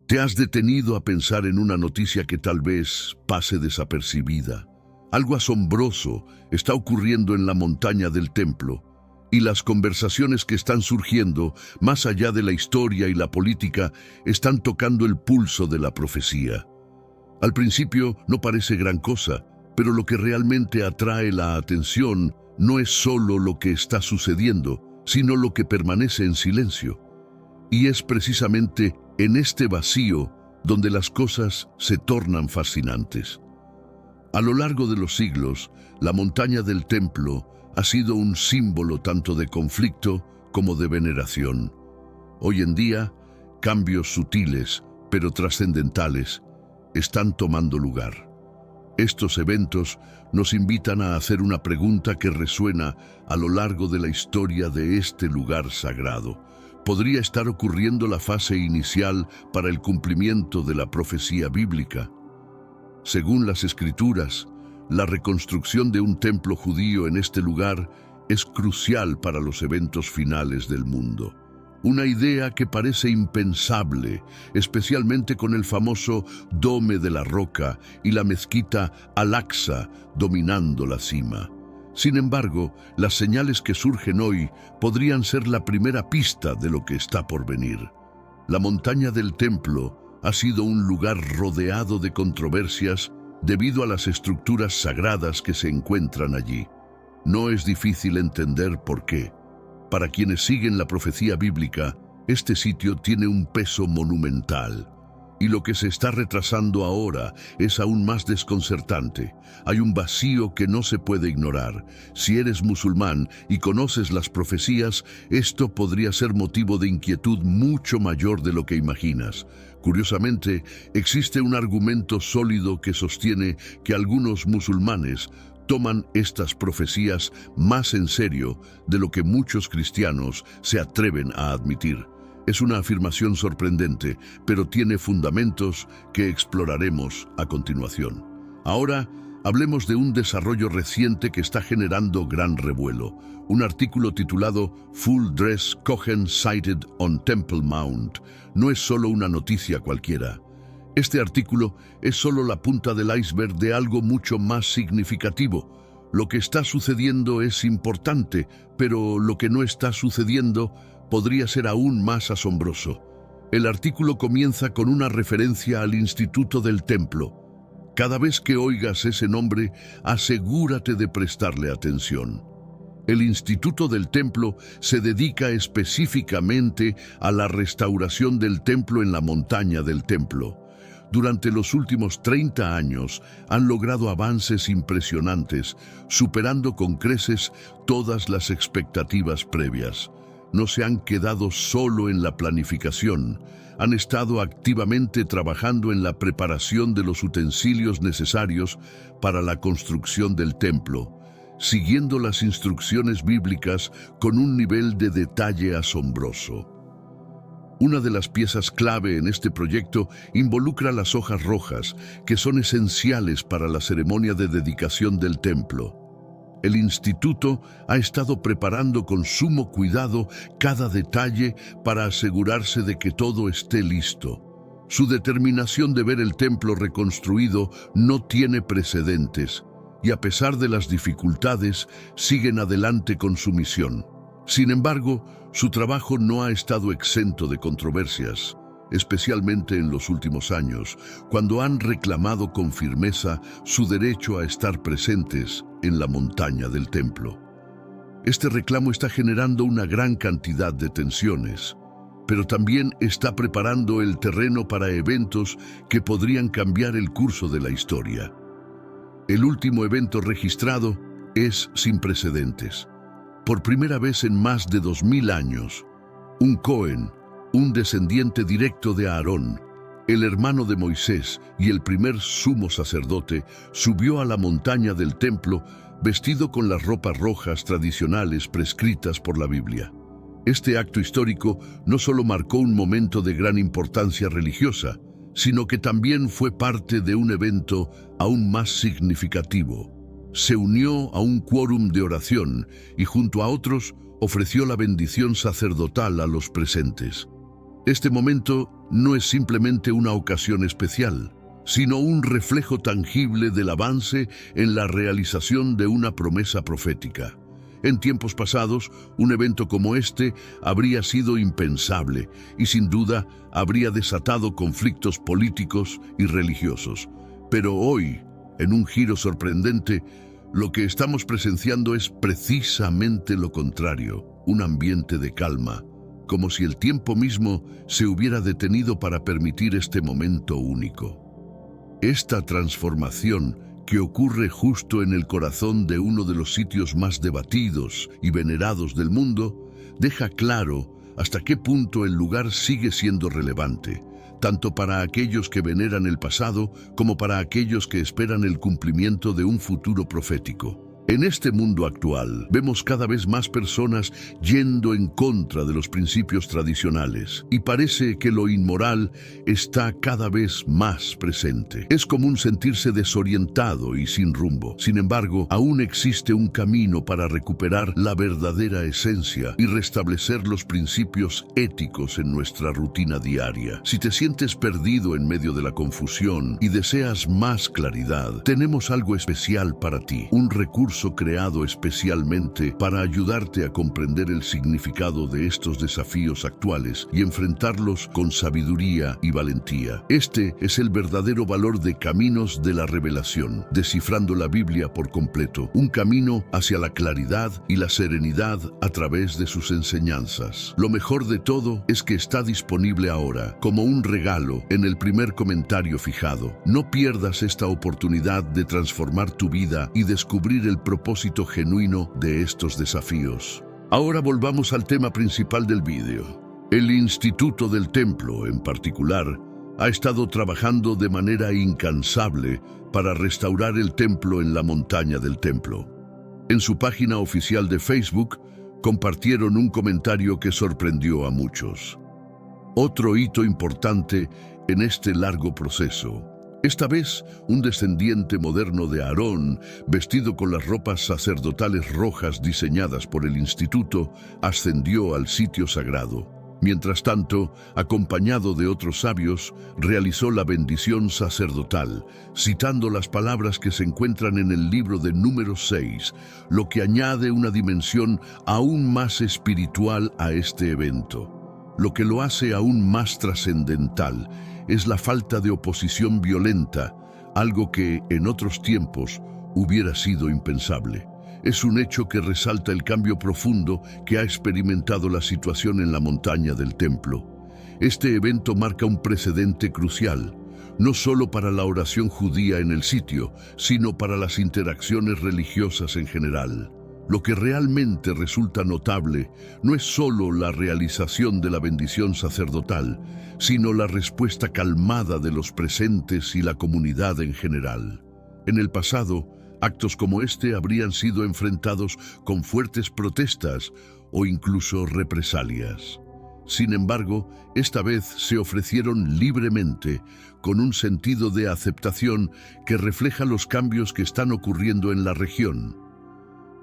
¿Te has detenido a pensar en una noticia que tal vez pase desapercibida? Algo asombroso está ocurriendo en la montaña del templo, y las conversaciones que están surgiendo, más allá de la historia y la política, están tocando el pulso de la profecía. Al principio no parece gran cosa, pero lo que realmente atrae la atención no es solo lo que está sucediendo, sino lo que permanece en silencio. Y es precisamente en este vacío donde las cosas se tornan fascinantes. A lo largo de los siglos, la montaña del templo ha sido un símbolo tanto de conflicto como de veneración. Hoy en día, cambios sutiles, pero trascendentales, están tomando lugar. Estos eventos nos invitan a hacer una pregunta que resuena a lo largo de la historia de este lugar sagrado. ¿Podría estar ocurriendo la fase inicial para el cumplimiento de la profecía bíblica? Según las Escrituras, la reconstrucción de un templo judío en este lugar es crucial para los eventos finales del mundo. Una idea que parece impensable, especialmente con el famoso Dome de la Roca y la mezquita Al-Aqsa dominando la cima. Sin embargo, las señales que surgen hoy podrían ser la primera pista de lo que está por venir. La montaña del templo ha sido un lugar rodeado de controversias debido a las estructuras sagradas que se encuentran allí. No es difícil entender por qué. Para quienes siguen la profecía bíblica, este sitio tiene un peso monumental. Y lo que se está retrasando ahora es aún más desconcertante. Hay un vacío que no se puede ignorar. Si eres musulmán y conoces las profecías, esto podría ser motivo de inquietud mucho mayor de lo que imaginas. Curiosamente, existe un argumento sólido que sostiene que algunos musulmanes toman estas profecías más en serio de lo que muchos cristianos se atreven a admitir. Es una afirmación sorprendente, pero tiene fundamentos que exploraremos a continuación. Ahora, hablemos de un desarrollo reciente que está generando gran revuelo. Un artículo titulado Full Dress Kohen Sighted on Temple Mount no es solo una noticia cualquiera. Este artículo es solo la punta del iceberg de algo mucho más significativo. Lo que está sucediendo es importante, pero lo que no está sucediendo podría ser aún más asombroso. El artículo comienza con una referencia al Instituto del Templo. Cada vez que oigas ese nombre, asegúrate de prestarle atención. El Instituto del Templo se dedica específicamente a la restauración del templo en la montaña del templo. Durante los últimos 30 años han logrado avances impresionantes, superando con creces todas las expectativas previas. No se han quedado solo en la planificación, han estado activamente trabajando en la preparación de los utensilios necesarios para la construcción del templo, siguiendo las instrucciones bíblicas con un nivel de detalle asombroso. Una de las piezas clave en este proyecto involucra las hojas rojas, que son esenciales para la ceremonia de dedicación del templo. El instituto ha estado preparando con sumo cuidado cada detalle para asegurarse de que todo esté listo. Su determinación de ver el templo reconstruido no tiene precedentes, y a pesar de las dificultades, siguen adelante con su misión. Sin embargo, su trabajo no ha estado exento de controversias, especialmente en los últimos años, cuando han reclamado con firmeza su derecho a estar presentes en la montaña del templo. Este reclamo está generando una gran cantidad de tensiones, pero también está preparando el terreno para eventos que podrían cambiar el curso de la historia. El último evento registrado es sin precedentes. Por primera vez en más de 2000 años, un Cohen, un descendiente directo de Aarón, el hermano de Moisés y el primer sumo sacerdote, subió a la montaña del templo vestido con las ropas rojas tradicionales prescritas por la Biblia. Este acto histórico no solo marcó un momento de gran importancia religiosa, sino que también fue parte de un evento aún más significativo. Se unió a un quórum de oración y junto a otros ofreció la bendición sacerdotal a los presentes. Este momento no es simplemente una ocasión especial, sino un reflejo tangible del avance en la realización de una promesa profética. En tiempos pasados, un evento como este habría sido impensable y sin duda habría desatado conflictos políticos y religiosos. Pero hoy, en un giro sorprendente, lo que estamos presenciando es precisamente lo contrario, un ambiente de calma, como si el tiempo mismo se hubiera detenido para permitir este momento único. Esta transformación, que ocurre justo en el corazón de uno de los sitios más debatidos y venerados del mundo, deja claro hasta qué punto el lugar sigue siendo relevante, tanto para aquellos que veneran el pasado como para aquellos que esperan el cumplimiento de un futuro profético. En este mundo actual, vemos cada vez más personas yendo en contra de los principios tradicionales y parece que lo inmoral está cada vez más presente. Es común sentirse desorientado y sin rumbo. Sin embargo, aún existe un camino para recuperar la verdadera esencia y restablecer los principios éticos en nuestra rutina diaria. Si te sientes perdido en medio de la confusión y deseas más claridad, tenemos algo especial para ti, un recurso creado especialmente para ayudarte a comprender el significado de estos desafíos actuales y enfrentarlos con sabiduría y valentía. Este es el verdadero valor de Caminos de la Revelación, descifrando la Biblia por completo, un camino hacia la claridad y la serenidad a través de sus enseñanzas. Lo mejor de todo es que está disponible ahora, como un regalo, en el primer comentario fijado. No pierdas esta oportunidad de transformar tu vida y descubrir el propósito genuino de estos desafíos. Ahora volvamos al tema principal del vídeo. El Instituto del Templo, en particular, ha estado trabajando de manera incansable para restaurar el templo en la montaña del templo. En su página oficial de Facebook, compartieron un comentario que sorprendió a muchos. Otro hito importante en este largo proceso. Esta vez, un descendiente moderno de Aarón, vestido con las ropas sacerdotales rojas diseñadas por el instituto, ascendió al sitio sagrado. Mientras tanto, acompañado de otros sabios, realizó la bendición sacerdotal, citando las palabras que se encuentran en el libro de Números 6, lo que añade una dimensión aún más espiritual a este evento. Lo que lo hace aún más trascendental es la falta de oposición violenta, algo que en otros tiempos hubiera sido impensable. Es un hecho que resalta el cambio profundo que ha experimentado la situación en la montaña del templo. Este evento marca un precedente crucial, no solo para la oración judía en el sitio, sino para las interacciones religiosas en general. Lo que realmente resulta notable no es solo la realización de la bendición sacerdotal, sino la respuesta calmada de los presentes y la comunidad en general. En el pasado, actos como este habrían sido enfrentados con fuertes protestas o incluso represalias. Sin embargo, esta vez se ofrecieron libremente, con un sentido de aceptación que refleja los cambios que están ocurriendo en la región.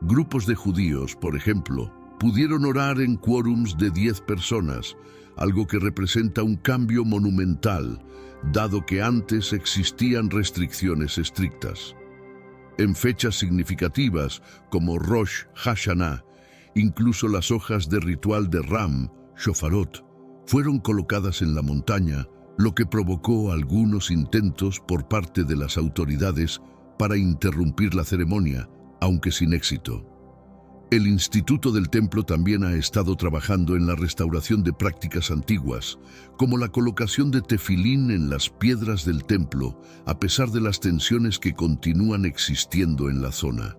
Grupos de judíos, por ejemplo, pudieron orar en quórums de 10 personas, algo que representa un cambio monumental, dado que antes existían restricciones estrictas. En fechas significativas, como Rosh Hashanah, incluso las hojas de ritual de Ram, Shofarot, fueron colocadas en la montaña, lo que provocó algunos intentos por parte de las autoridades para interrumpir la ceremonia, aunque sin éxito. El Instituto del Templo también ha estado trabajando en la restauración de prácticas antiguas, como la colocación de tefilín en las piedras del templo, a pesar de las tensiones que continúan existiendo en la zona.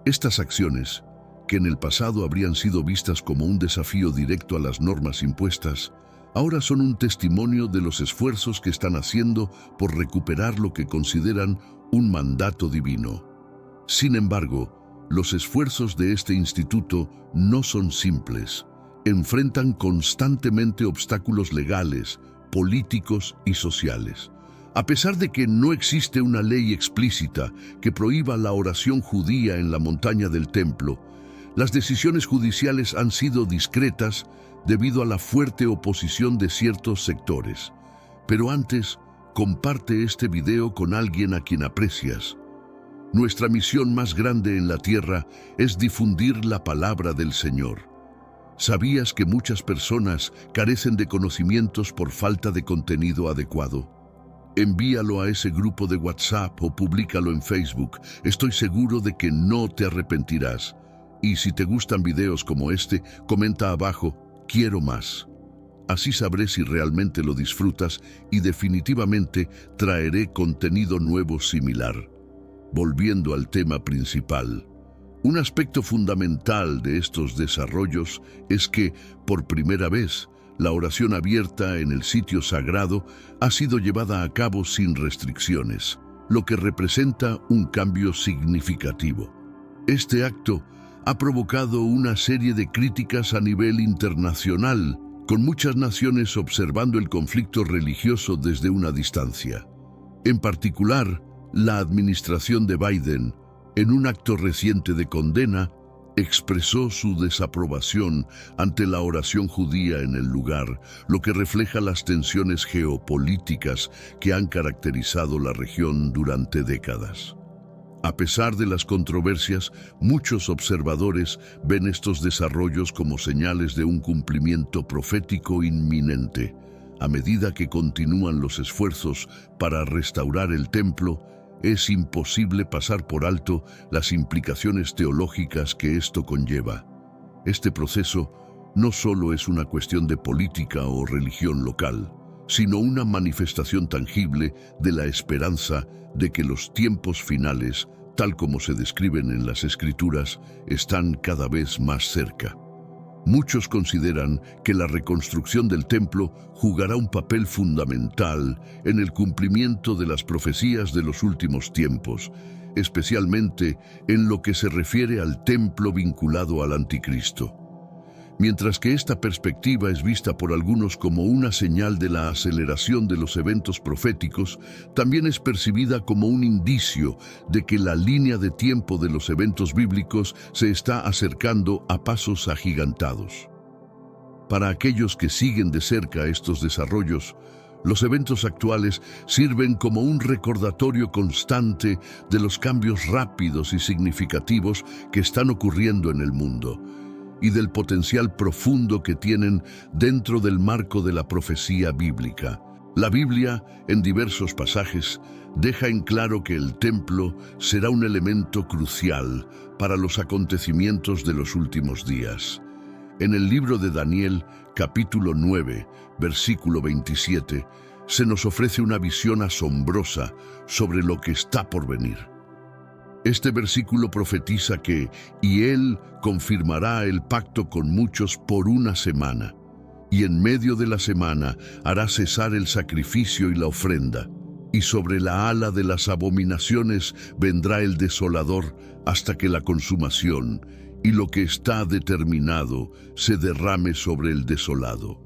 Estas acciones, que en el pasado habrían sido vistas como un desafío directo a las normas impuestas, ahora son un testimonio de los esfuerzos que están haciendo por recuperar lo que consideran un mandato divino. Sin embargo, los esfuerzos de este instituto no son simples. Enfrentan constantemente obstáculos legales, políticos y sociales. A pesar de que no existe una ley explícita que prohíba la oración judía en la montaña del templo, Las decisiones judiciales han sido discretas debido a la fuerte oposición de ciertos sectores. Pero antes, comparte este video con alguien a quien aprecias. Nuestra misión más grande en la tierra es difundir la palabra del Señor. ¿Sabías que muchas personas carecen de conocimientos por falta de contenido adecuado? Envíalo a ese grupo de WhatsApp o públicalo en Facebook. Estoy seguro de que no te arrepentirás. Y si te gustan videos como este, comenta abajo, quiero más. Así sabré si realmente lo disfrutas y definitivamente traeré contenido nuevo similar. Volviendo al tema principal. Un aspecto fundamental de estos desarrollos es que, por primera vez, la oración abierta en el sitio sagrado ha sido llevada a cabo sin restricciones, lo que representa un cambio significativo. Este acto ha provocado una serie de críticas a nivel internacional, con muchas naciones observando el conflicto religioso desde una distancia. En particular, la administración de Biden, en un acto reciente de condena, expresó su desaprobación ante la oración judía en el lugar, lo que refleja las tensiones geopolíticas que han caracterizado la región durante décadas. A pesar de las controversias, muchos observadores ven estos desarrollos como señales de un cumplimiento profético inminente. A medida que continúan los esfuerzos para restaurar el templo, es imposible pasar por alto las implicaciones teológicas que esto conlleva. Este proceso no solo es una cuestión de política o religión local, sino una manifestación tangible de la esperanza de que los tiempos finales, tal como se describen en las Escrituras, están cada vez más cerca. Muchos consideran que la reconstrucción del templo jugará un papel fundamental en el cumplimiento de las profecías de los últimos tiempos, especialmente en lo que se refiere al templo vinculado al anticristo. Mientras que esta perspectiva es vista por algunos como una señal de la aceleración de los eventos proféticos, también es percibida como un indicio de que la línea de tiempo de los eventos bíblicos se está acercando a pasos agigantados. Para aquellos que siguen de cerca estos desarrollos, los eventos actuales sirven como un recordatorio constante de los cambios rápidos y significativos que están ocurriendo en el mundo, y del potencial profundo que tienen dentro del marco de la profecía bíblica. La Biblia, en diversos pasajes, deja en claro que el templo será un elemento crucial para los acontecimientos de los últimos días. En el libro de Daniel, capítulo 9, versículo 27, se nos ofrece una visión asombrosa sobre lo que está por venir. Este versículo profetiza que «Y él confirmará el pacto con muchos por una semana, y en medio de la semana hará cesar el sacrificio y la ofrenda, y sobre la ala de las abominaciones vendrá el desolador hasta que la consumación, y lo que está determinado, se derrame sobre el desolado».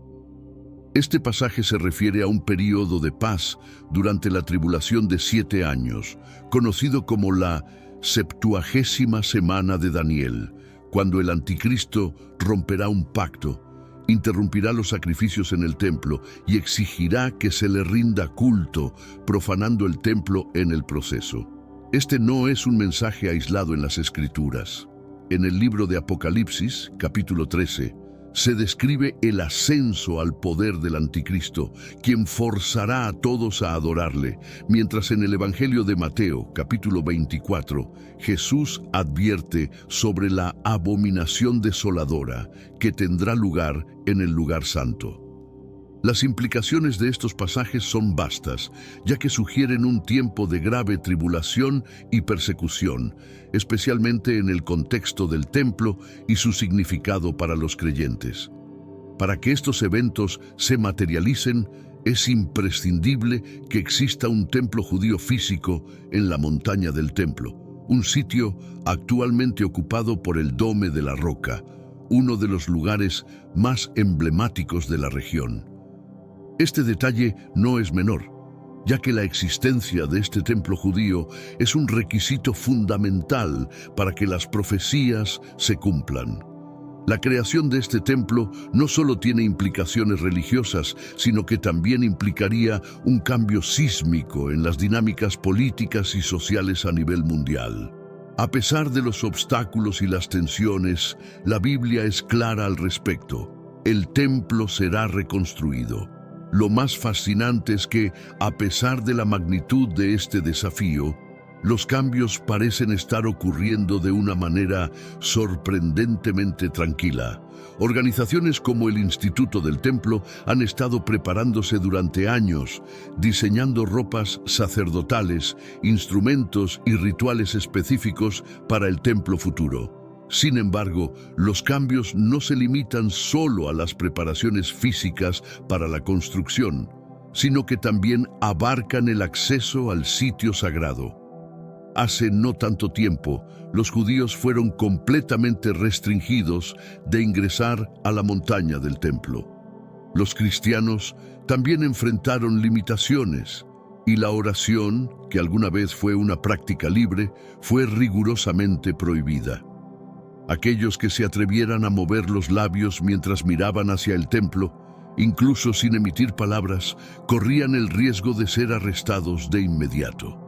Este pasaje se refiere a un período de paz durante la tribulación de 7 años, conocido como la 70ª semana de Daniel, cuando el anticristo romperá un pacto, interrumpirá los sacrificios en el templo y exigirá que se le rinda culto, profanando el templo en el proceso. Este no es un mensaje aislado en las Escrituras. En el libro de Apocalipsis, capítulo 13, se describe el ascenso al poder del anticristo, quien forzará a todos a adorarle, mientras en el Evangelio de Mateo, capítulo 24, Jesús advierte sobre la abominación desoladora que tendrá lugar en el lugar santo. Las implicaciones de estos pasajes son vastas, ya que sugieren un tiempo de grave tribulación y persecución, especialmente en el contexto del templo y su significado para los creyentes. Para que estos eventos se materialicen, es imprescindible que exista un templo judío físico en la montaña del templo, un sitio actualmente ocupado por el Dome de la Roca, uno de los lugares más emblemáticos de la región. Este detalle no es menor, ya que la existencia de este templo judío es un requisito fundamental para que las profecías se cumplan. La creación de este templo no solo tiene implicaciones religiosas, sino que también implicaría un cambio sísmico en las dinámicas políticas y sociales a nivel mundial. A pesar de los obstáculos y las tensiones, la Biblia es clara al respecto. El templo será reconstruido. Lo más fascinante es que, a pesar de la magnitud de este desafío, los cambios parecen estar ocurriendo de una manera sorprendentemente tranquila. Organizaciones como el Instituto del Templo han estado preparándose durante años, diseñando ropas sacerdotales, instrumentos y rituales específicos para el templo futuro. Sin embargo, los cambios no se limitan solo a las preparaciones físicas para la construcción, sino que también abarcan el acceso al sitio sagrado. Hace no tanto tiempo, los judíos fueron completamente restringidos de ingresar a la montaña del templo. Los cristianos también enfrentaron limitaciones, y la oración, que alguna vez fue una práctica libre, fue rigurosamente prohibida. Aquellos que se atrevieran a mover los labios mientras miraban hacia el templo, incluso sin emitir palabras, corrían el riesgo de ser arrestados de inmediato.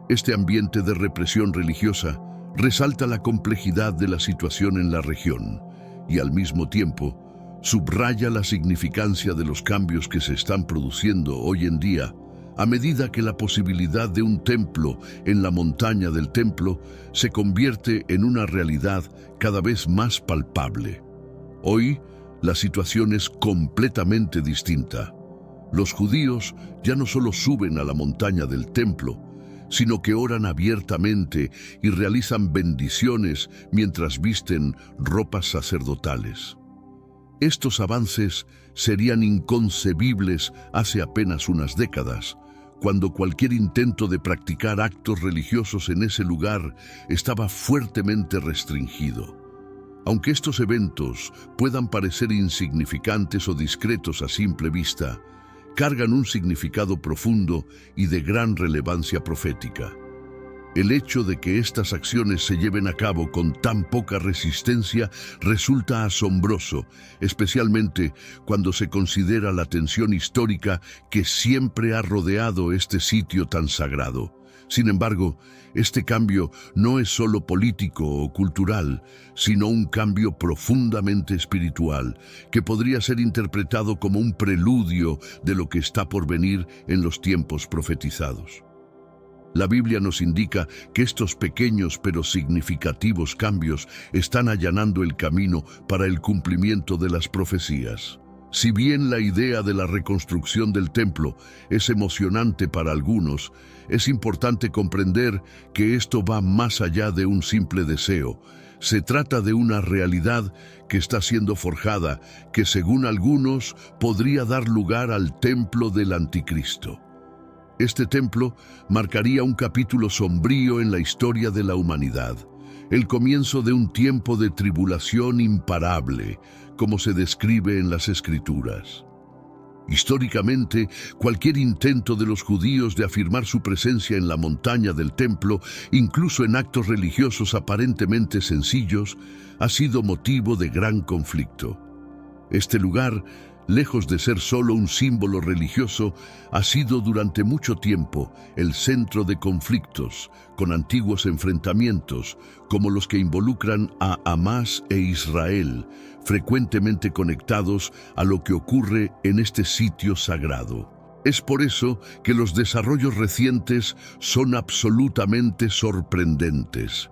Este ambiente de represión religiosa resalta la complejidad de la situación en la región y, al mismo tiempo, subraya la significancia de los cambios que se están produciendo hoy en día a medida que la posibilidad de un templo en la montaña del templo se convierte en una realidad cada vez más palpable. Hoy, la situación es completamente distinta. Los judíos ya no solo suben a la montaña del templo, sino que oran abiertamente y realizan bendiciones mientras visten ropas sacerdotales. Estos avances serían inconcebibles hace apenas unas décadas, cuando cualquier intento de practicar actos religiosos en ese lugar estaba fuertemente restringido. Aunque estos eventos puedan parecer insignificantes o discretos a simple vista, cargan un significado profundo y de gran relevancia profética. El hecho de que estas acciones se lleven a cabo con tan poca resistencia resulta asombroso, especialmente cuando se considera la tensión histórica que siempre ha rodeado este sitio tan sagrado. Sin embargo, este cambio no es solo político o cultural, sino un cambio profundamente espiritual, que podría ser interpretado como un preludio de lo que está por venir en los tiempos profetizados. La Biblia nos indica que estos pequeños pero significativos cambios están allanando el camino para el cumplimiento de las profecías. Si bien la idea de la reconstrucción del templo es emocionante para algunos, es importante comprender que esto va más allá de un simple deseo. Se trata de una realidad que está siendo forjada, que según algunos podría dar lugar al templo del Anticristo. Este templo marcaría un capítulo sombrío en la historia de la humanidad, el comienzo de un tiempo de tribulación imparable, como se describe en las Escrituras. Históricamente, cualquier intento de los judíos de afirmar su presencia en la montaña del templo, incluso en actos religiosos aparentemente sencillos, ha sido motivo de gran conflicto. Este lugar, lejos de ser solo un símbolo religioso, ha sido durante mucho tiempo el centro de conflictos, con antiguos enfrentamientos, como los que involucran a Hamás e Israel, frecuentemente conectados a lo que ocurre en este sitio sagrado. Es por eso que los desarrollos recientes son absolutamente sorprendentes.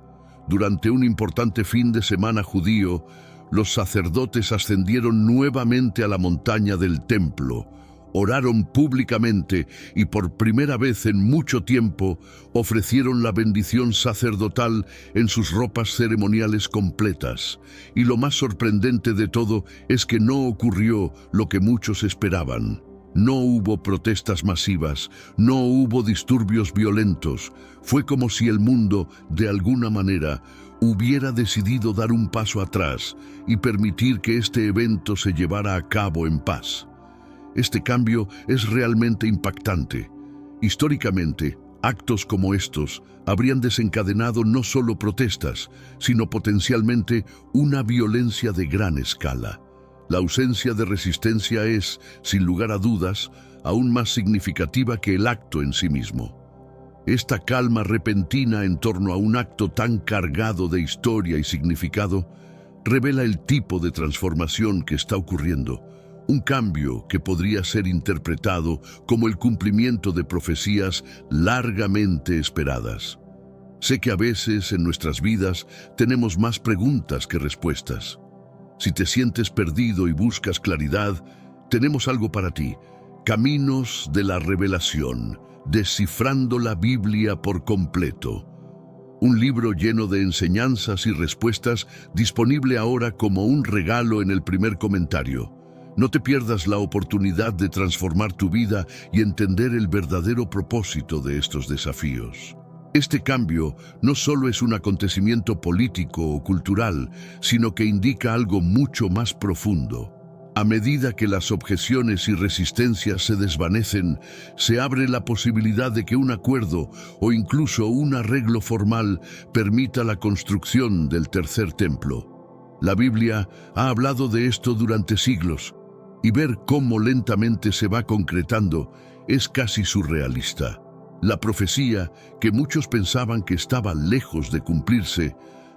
Durante un importante fin de semana judío, los sacerdotes ascendieron nuevamente a la montaña del templo, oraron públicamente y por primera vez en mucho tiempo ofrecieron la bendición sacerdotal en sus ropas ceremoniales completas. Y lo más sorprendente de todo es que no ocurrió lo que muchos esperaban. No hubo protestas masivas, no hubo disturbios violentos. Fue como si el mundo, de alguna manera, hubiera decidido dar un paso atrás y permitir que este evento se llevara a cabo en paz. Este cambio es realmente impactante. Históricamente, actos como estos habrían desencadenado no solo protestas, sino potencialmente una violencia de gran escala. La ausencia de resistencia es, sin lugar a dudas, aún más significativa que el acto en sí mismo. Esta calma repentina en torno a un acto tan cargado de historia y significado revela el tipo de transformación que está ocurriendo, un cambio que podría ser interpretado como el cumplimiento de profecías largamente esperadas. Sé que a veces en nuestras vidas tenemos más preguntas que respuestas. Si te sientes perdido y buscas claridad, tenemos algo para ti: Caminos de la Revelación, descifrando la Biblia por completo. Un libro lleno de enseñanzas y respuestas, disponible ahora como un regalo en el primer comentario. No te pierdas la oportunidad de transformar tu vida y entender el verdadero propósito de estos desafíos. Este cambio no solo es un acontecimiento político o cultural, sino que indica algo mucho más profundo. A medida que las objeciones y resistencias se desvanecen, se abre la posibilidad de que un acuerdo o incluso un arreglo formal permita la construcción del tercer templo. La Biblia ha hablado de esto durante siglos, y ver cómo lentamente se va concretando es casi surrealista. La profecía, que muchos pensaban que estaba lejos de cumplirse,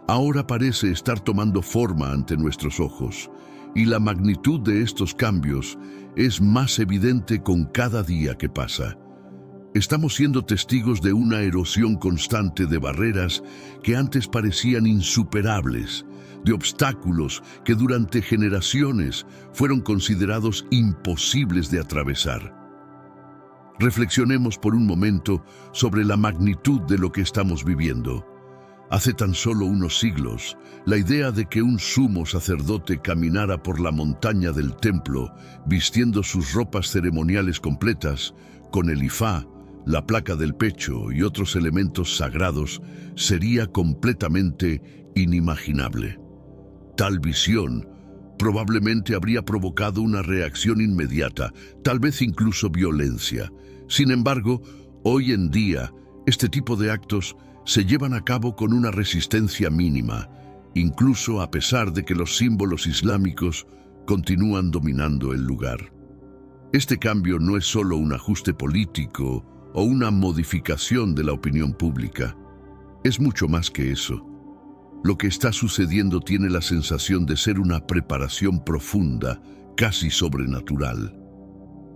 ahora parece estar tomando forma ante nuestros ojos. Y la magnitud de estos cambios es más evidente con cada día que pasa. Estamos siendo testigos de una erosión constante de barreras que antes parecían insuperables, de obstáculos que durante generaciones fueron considerados imposibles de atravesar. Reflexionemos por un momento sobre la magnitud de lo que estamos viviendo. Hace tan solo unos siglos, la idea de que un sumo sacerdote caminara por la montaña del templo, vistiendo sus ropas ceremoniales completas, con el ifá, la placa del pecho y otros elementos sagrados, sería completamente inimaginable. Tal visión probablemente habría provocado una reacción inmediata, tal vez incluso violencia. Sin embargo, hoy en día, este tipo de actos se llevan a cabo con una resistencia mínima, incluso a pesar de que los símbolos islámicos continúan dominando el lugar. Este cambio no es solo un ajuste político o una modificación de la opinión pública. Es mucho más que eso. Lo que está sucediendo tiene la sensación de ser una preparación profunda, casi sobrenatural.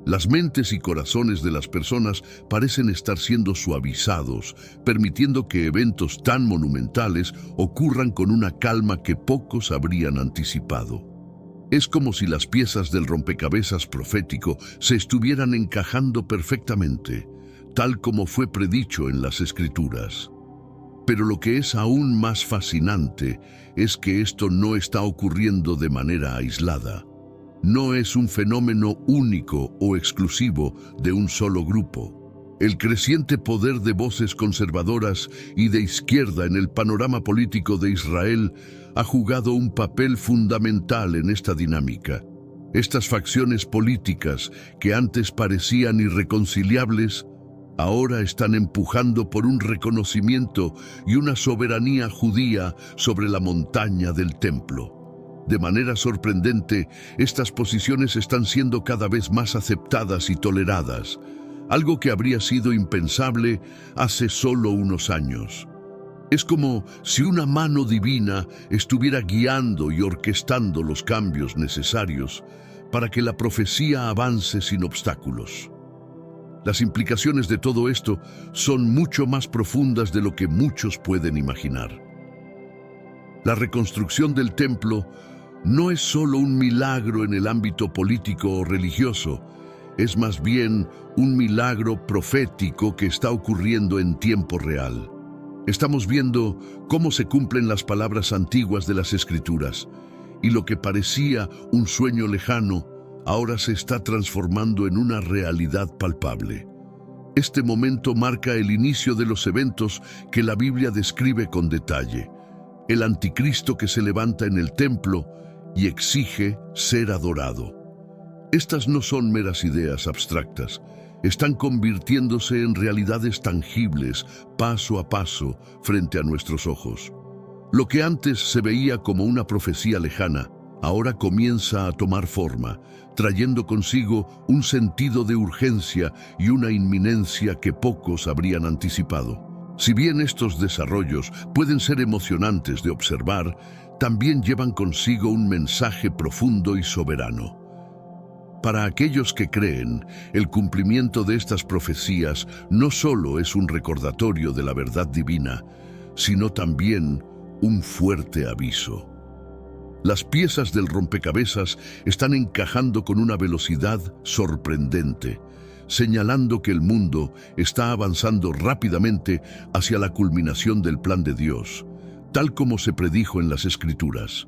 Las mentes y corazones de las personas parecen estar siendo suavizados, permitiendo que eventos tan monumentales ocurran con una calma que pocos habrían anticipado. Es como si las piezas del rompecabezas profético se estuvieran encajando perfectamente, tal como fue predicho en las Escrituras. Pero lo que es aún más fascinante es que esto no está ocurriendo de manera aislada. No es un fenómeno único o exclusivo de un solo grupo. El creciente poder de voces conservadoras y de izquierda en el panorama político de Israel ha jugado un papel fundamental en esta dinámica. Estas facciones políticas, que antes parecían irreconciliables, ahora están empujando por un reconocimiento y una soberanía judía sobre la montaña del templo. De manera sorprendente, estas posiciones están siendo cada vez más aceptadas y toleradas, algo que habría sido impensable hace solo unos años. Es como si una mano divina estuviera guiando y orquestando los cambios necesarios para que la profecía avance sin obstáculos. Las implicaciones de todo esto son mucho más profundas de lo que muchos pueden imaginar. La reconstrucción del templo no es solo un milagro en el ámbito político o religioso, es más bien un milagro profético que está ocurriendo en tiempo real. Estamos viendo cómo se cumplen las palabras antiguas de las Escrituras, y lo que parecía un sueño lejano, ahora se está transformando en una realidad palpable. Este momento marca el inicio de los eventos que la Biblia describe con detalle. El anticristo que se levanta en el templo y exige ser adorado. Estas no son meras ideas abstractas, están convirtiéndose en realidades tangibles, paso a paso, frente a nuestros ojos. Lo que antes se veía como una profecía lejana, ahora comienza a tomar forma, trayendo consigo un sentido de urgencia y una inminencia que pocos habrían anticipado. Si bien estos desarrollos pueden ser emocionantes de observar, también llevan consigo un mensaje profundo y soberano. Para aquellos que creen, el cumplimiento de estas profecías no solo es un recordatorio de la verdad divina, sino también un fuerte aviso. Las piezas del rompecabezas están encajando con una velocidad sorprendente, señalando que el mundo está avanzando rápidamente hacia la culminación del plan de Dios, tal como se predijo en las Escrituras.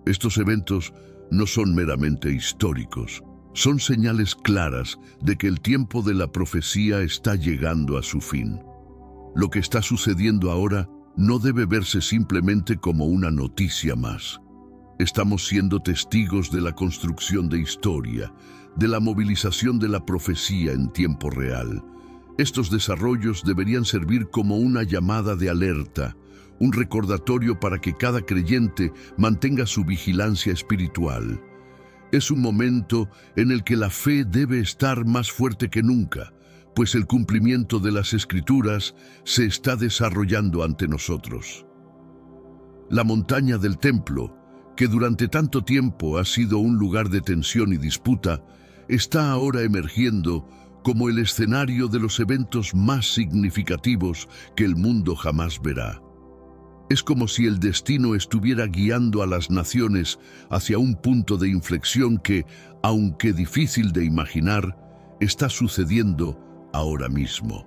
Estos eventos no son meramente históricos, son señales claras de que el tiempo de la profecía está llegando a su fin. Lo que está sucediendo ahora no debe verse simplemente como una noticia más. Estamos siendo testigos de la construcción de historia, de la movilización de la profecía en tiempo real. Estos desarrollos deberían servir como una llamada de alerta, un recordatorio para que cada creyente mantenga su vigilancia espiritual. Es un momento en el que la fe debe estar más fuerte que nunca, pues el cumplimiento de las Escrituras se está desarrollando ante nosotros. La montaña del templo, que durante tanto tiempo ha sido un lugar de tensión y disputa, está ahora emergiendo como el escenario de los eventos más significativos que el mundo jamás verá. Es como si el destino estuviera guiando a las naciones hacia un punto de inflexión que, aunque difícil de imaginar, está sucediendo ahora mismo.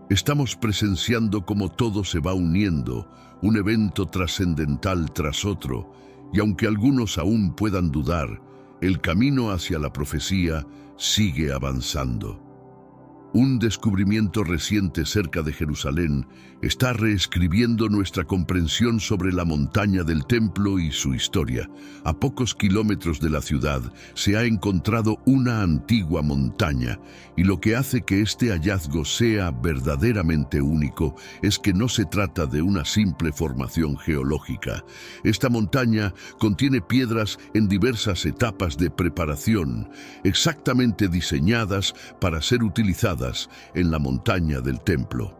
Estamos presenciando cómo todo se va uniendo, un evento trascendental tras otro, y aunque algunos aún puedan dudar, el camino hacia la profecía sigue avanzando. Un descubrimiento reciente cerca de Jerusalén está reescribiendo nuestra comprensión sobre la montaña del templo y su historia. A pocos kilómetros de la ciudad se ha encontrado una antigua montaña, y lo que hace que este hallazgo sea verdaderamente único es que no se trata de una simple formación geológica. Esta montaña contiene piedras en diversas etapas de preparación, exactamente diseñadas para ser utilizadas en la montaña del templo.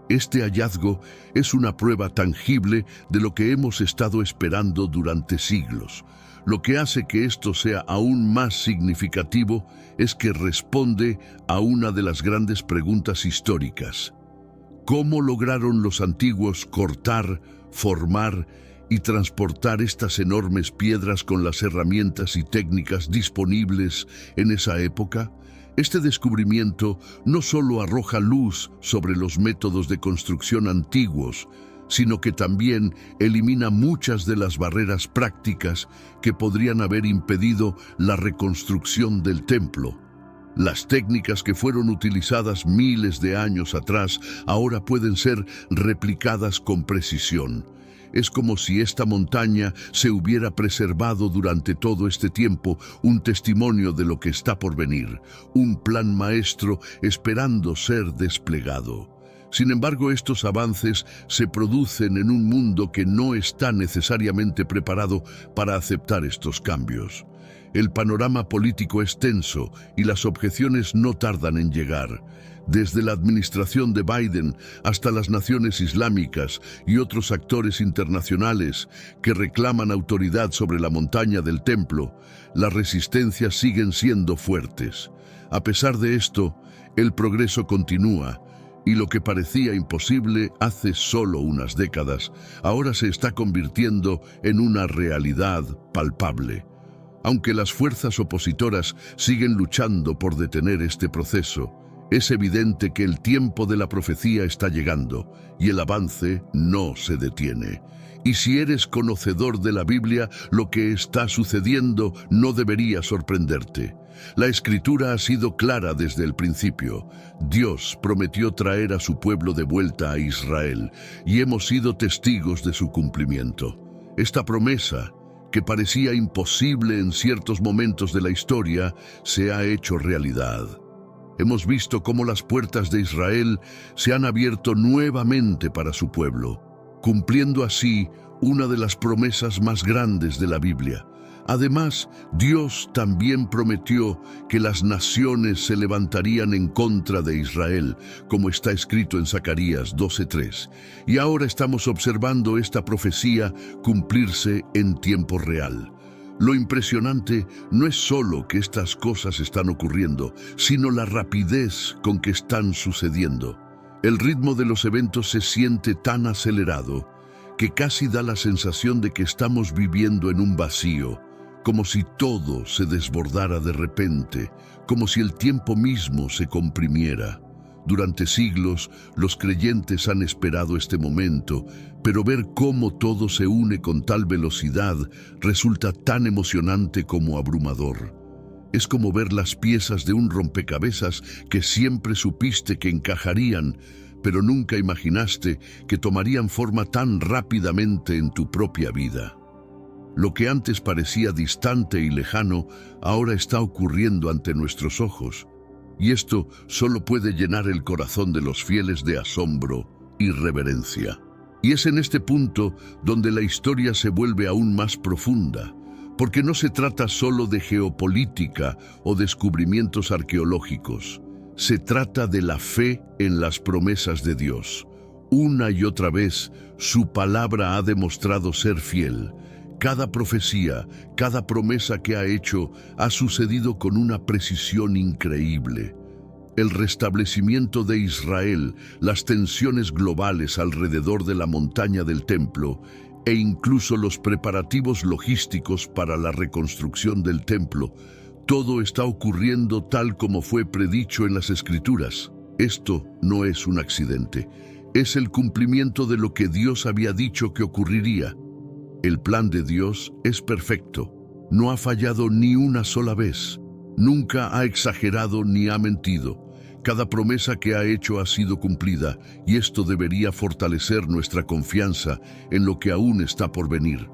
Este hallazgo es una prueba tangible de lo que hemos estado esperando durante siglos. Lo que hace que esto sea aún más significativo es que responde a una de las grandes preguntas históricas. ¿Cómo lograron los antiguos cortar, formar y transportar estas enormes piedras con las herramientas y técnicas disponibles en esa época? Este descubrimiento no solo arroja luz sobre los métodos de construcción antiguos, sino que también elimina muchas de las barreras prácticas que podrían haber impedido la reconstrucción del templo. Las técnicas que fueron utilizadas miles de años atrás ahora pueden ser replicadas con precisión. Es como si esta montaña se hubiera preservado durante todo este tiempo, un testimonio de lo que está por venir, un plan maestro esperando ser desplegado. Sin embargo, estos avances se producen en un mundo que no está necesariamente preparado para aceptar estos cambios. El panorama político es tenso y las objeciones no tardan en llegar. Desde la administración de Biden hasta las naciones islámicas y otros actores internacionales que reclaman autoridad sobre la montaña del templo, las resistencias siguen siendo fuertes. A pesar de esto, el progreso continúa, y lo que parecía imposible hace solo unas décadas, ahora se está convirtiendo en una realidad palpable. Aunque las fuerzas opositoras siguen luchando por detener este proceso, es evidente que el tiempo de la profecía está llegando y el avance no se detiene. Y si eres conocedor de la Biblia, lo que está sucediendo no debería sorprenderte. La Escritura ha sido clara desde el principio. Dios prometió traer a su pueblo de vuelta a Israel y hemos sido testigos de su cumplimiento. Esta promesa, que parecía imposible en ciertos momentos de la historia, se ha hecho realidad. hemos visto cómo las puertas de Israel se han abierto nuevamente para su pueblo, cumpliendo así una de las promesas más grandes de la Biblia. Además, Dios también prometió que las naciones se levantarían en contra de Israel, como está escrito en Zacarías 12:3. Y ahora estamos observando esta profecía cumplirse en tiempo real. Lo impresionante no es solo que estas cosas están ocurriendo, sino la rapidez con que están sucediendo. El ritmo de los eventos se siente tan acelerado que casi da la sensación de que estamos viviendo en un vacío, como si todo se desbordara de repente, como si el tiempo mismo se comprimiera. Durante siglos, los creyentes han esperado este momento, pero ver cómo todo se une con tal velocidad resulta tan emocionante como abrumador. Es como ver las piezas de un rompecabezas que siempre supiste que encajarían, pero nunca imaginaste que tomarían forma tan rápidamente en tu propia vida. Lo que antes parecía distante y lejano, ahora está ocurriendo ante nuestros ojos. Y esto solo puede llenar el corazón de los fieles de asombro y reverencia. Y es en este punto donde la historia se vuelve aún más profunda, porque no se trata solo de geopolítica o descubrimientos arqueológicos. Se trata de la fe en las promesas de Dios. Una y otra vez, su palabra ha demostrado ser fiel. Cada profecía, cada promesa que ha hecho ha sucedido con una precisión increíble. El restablecimiento de Israel, las tensiones globales alrededor de la montaña del templo e incluso los preparativos logísticos para la reconstrucción del templo, todo está ocurriendo tal como fue predicho en las Escrituras. Esto no es un accidente, es el cumplimiento de lo que Dios había dicho que ocurriría. El plan de Dios es perfecto, no ha fallado ni una sola vez, nunca ha exagerado ni ha mentido. Cada promesa que ha hecho ha sido cumplida y esto debería fortalecer nuestra confianza en lo que aún está por venir.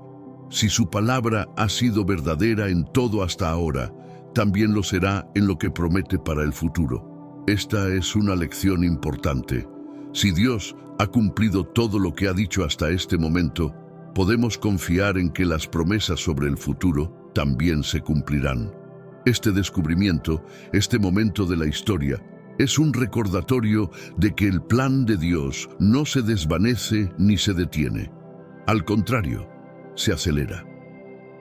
Si su palabra ha sido verdadera en todo hasta ahora, también lo será en lo que promete para el futuro. Esta es una lección importante. Si Dios ha cumplido todo lo que ha dicho hasta este momento, podemos confiar en que las promesas sobre el futuro también se cumplirán. Este descubrimiento, este momento de la historia, es un recordatorio de que el plan de Dios no se desvanece ni se detiene. Al contrario, se acelera.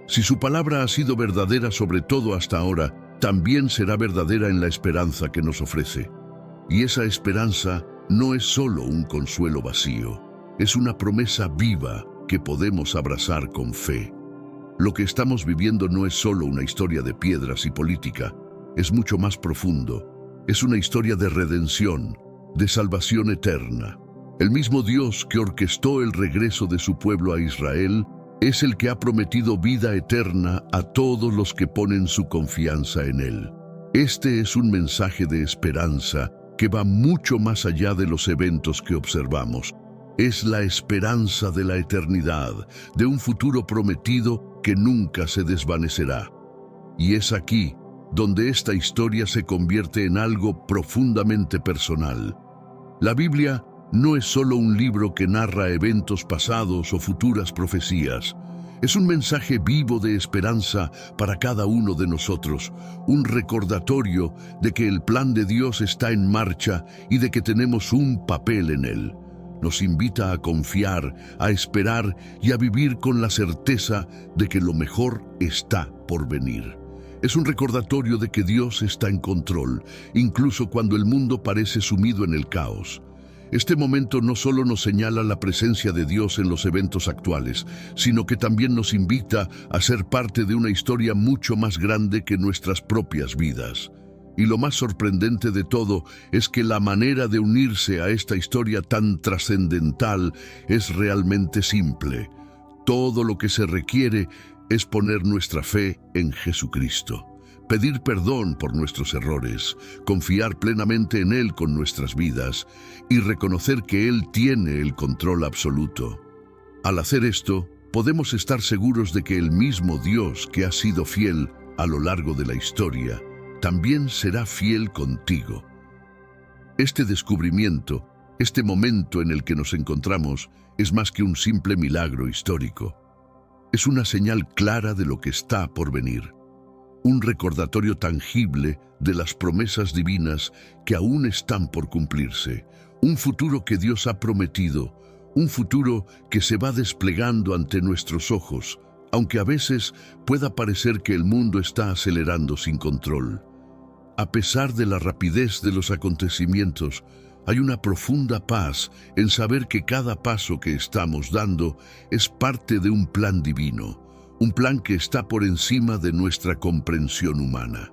Si su palabra ha sido verdadera sobre todo hasta ahora, también será verdadera en la esperanza que nos ofrece. Y esa esperanza no es solo un consuelo vacío, es una promesa viva que podemos abrazar con fe. Lo que estamos viviendo no es solo una historia de piedras y política, es mucho más profundo. Es una historia de redención, de salvación eterna. El mismo Dios que orquestó el regreso de su pueblo a Israel es el que ha prometido vida eterna a todos los que ponen su confianza en Él. Este es un mensaje de esperanza que va mucho más allá de los eventos que observamos. Es la esperanza de la eternidad, de un futuro prometido que nunca se desvanecerá. Y es aquí donde esta historia se convierte en algo profundamente personal. La Biblia no es solo un libro que narra eventos pasados o futuras profecías. Es un mensaje vivo de esperanza para cada uno de nosotros, un recordatorio de que el plan de Dios está en marcha y de que tenemos un papel en él. Nos invita a confiar, a esperar y a vivir con la certeza de que lo mejor está por venir. Es un recordatorio de que Dios está en control, incluso cuando el mundo parece sumido en el caos. Este momento no solo nos señala la presencia de Dios en los eventos actuales, sino que también nos invita a ser parte de una historia mucho más grande que nuestras propias vidas. Y lo más sorprendente de todo es que la manera de unirse a esta historia tan trascendental es realmente simple. Todo lo que se requiere es poner nuestra fe en Jesucristo, pedir perdón por nuestros errores, confiar plenamente en Él con nuestras vidas y reconocer que Él tiene el control absoluto. Al hacer esto, podemos estar seguros de que el mismo Dios que ha sido fiel a lo largo de la historia, también será fiel contigo. Este descubrimiento, este momento en el que nos encontramos, es más que un simple milagro histórico. Es una señal clara de lo que está por venir. Un recordatorio tangible de las promesas divinas que aún están por cumplirse. Un futuro que Dios ha prometido, un futuro que se va desplegando ante nuestros ojos, aunque a veces pueda parecer que el mundo está acelerando sin control. A pesar de la rapidez de los acontecimientos, hay una profunda paz en saber que cada paso que estamos dando es parte de un plan divino, un plan que está por encima de nuestra comprensión humana.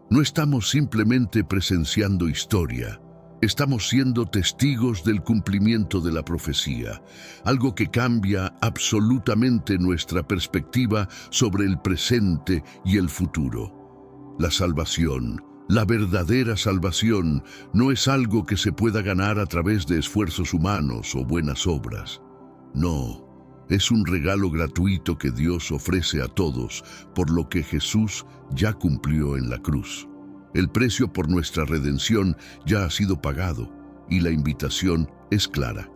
No estamos simplemente presenciando historia, estamos siendo testigos del cumplimiento de la profecía, algo que cambia absolutamente nuestra perspectiva sobre el presente y el futuro. La salvación, la verdadera salvación, no es algo que se pueda ganar a través de esfuerzos humanos o buenas obras. No, es un regalo gratuito que Dios ofrece a todos, por lo que Jesús ya cumplió en la cruz. El precio por nuestra redención ya ha sido pagado y la invitación es clara.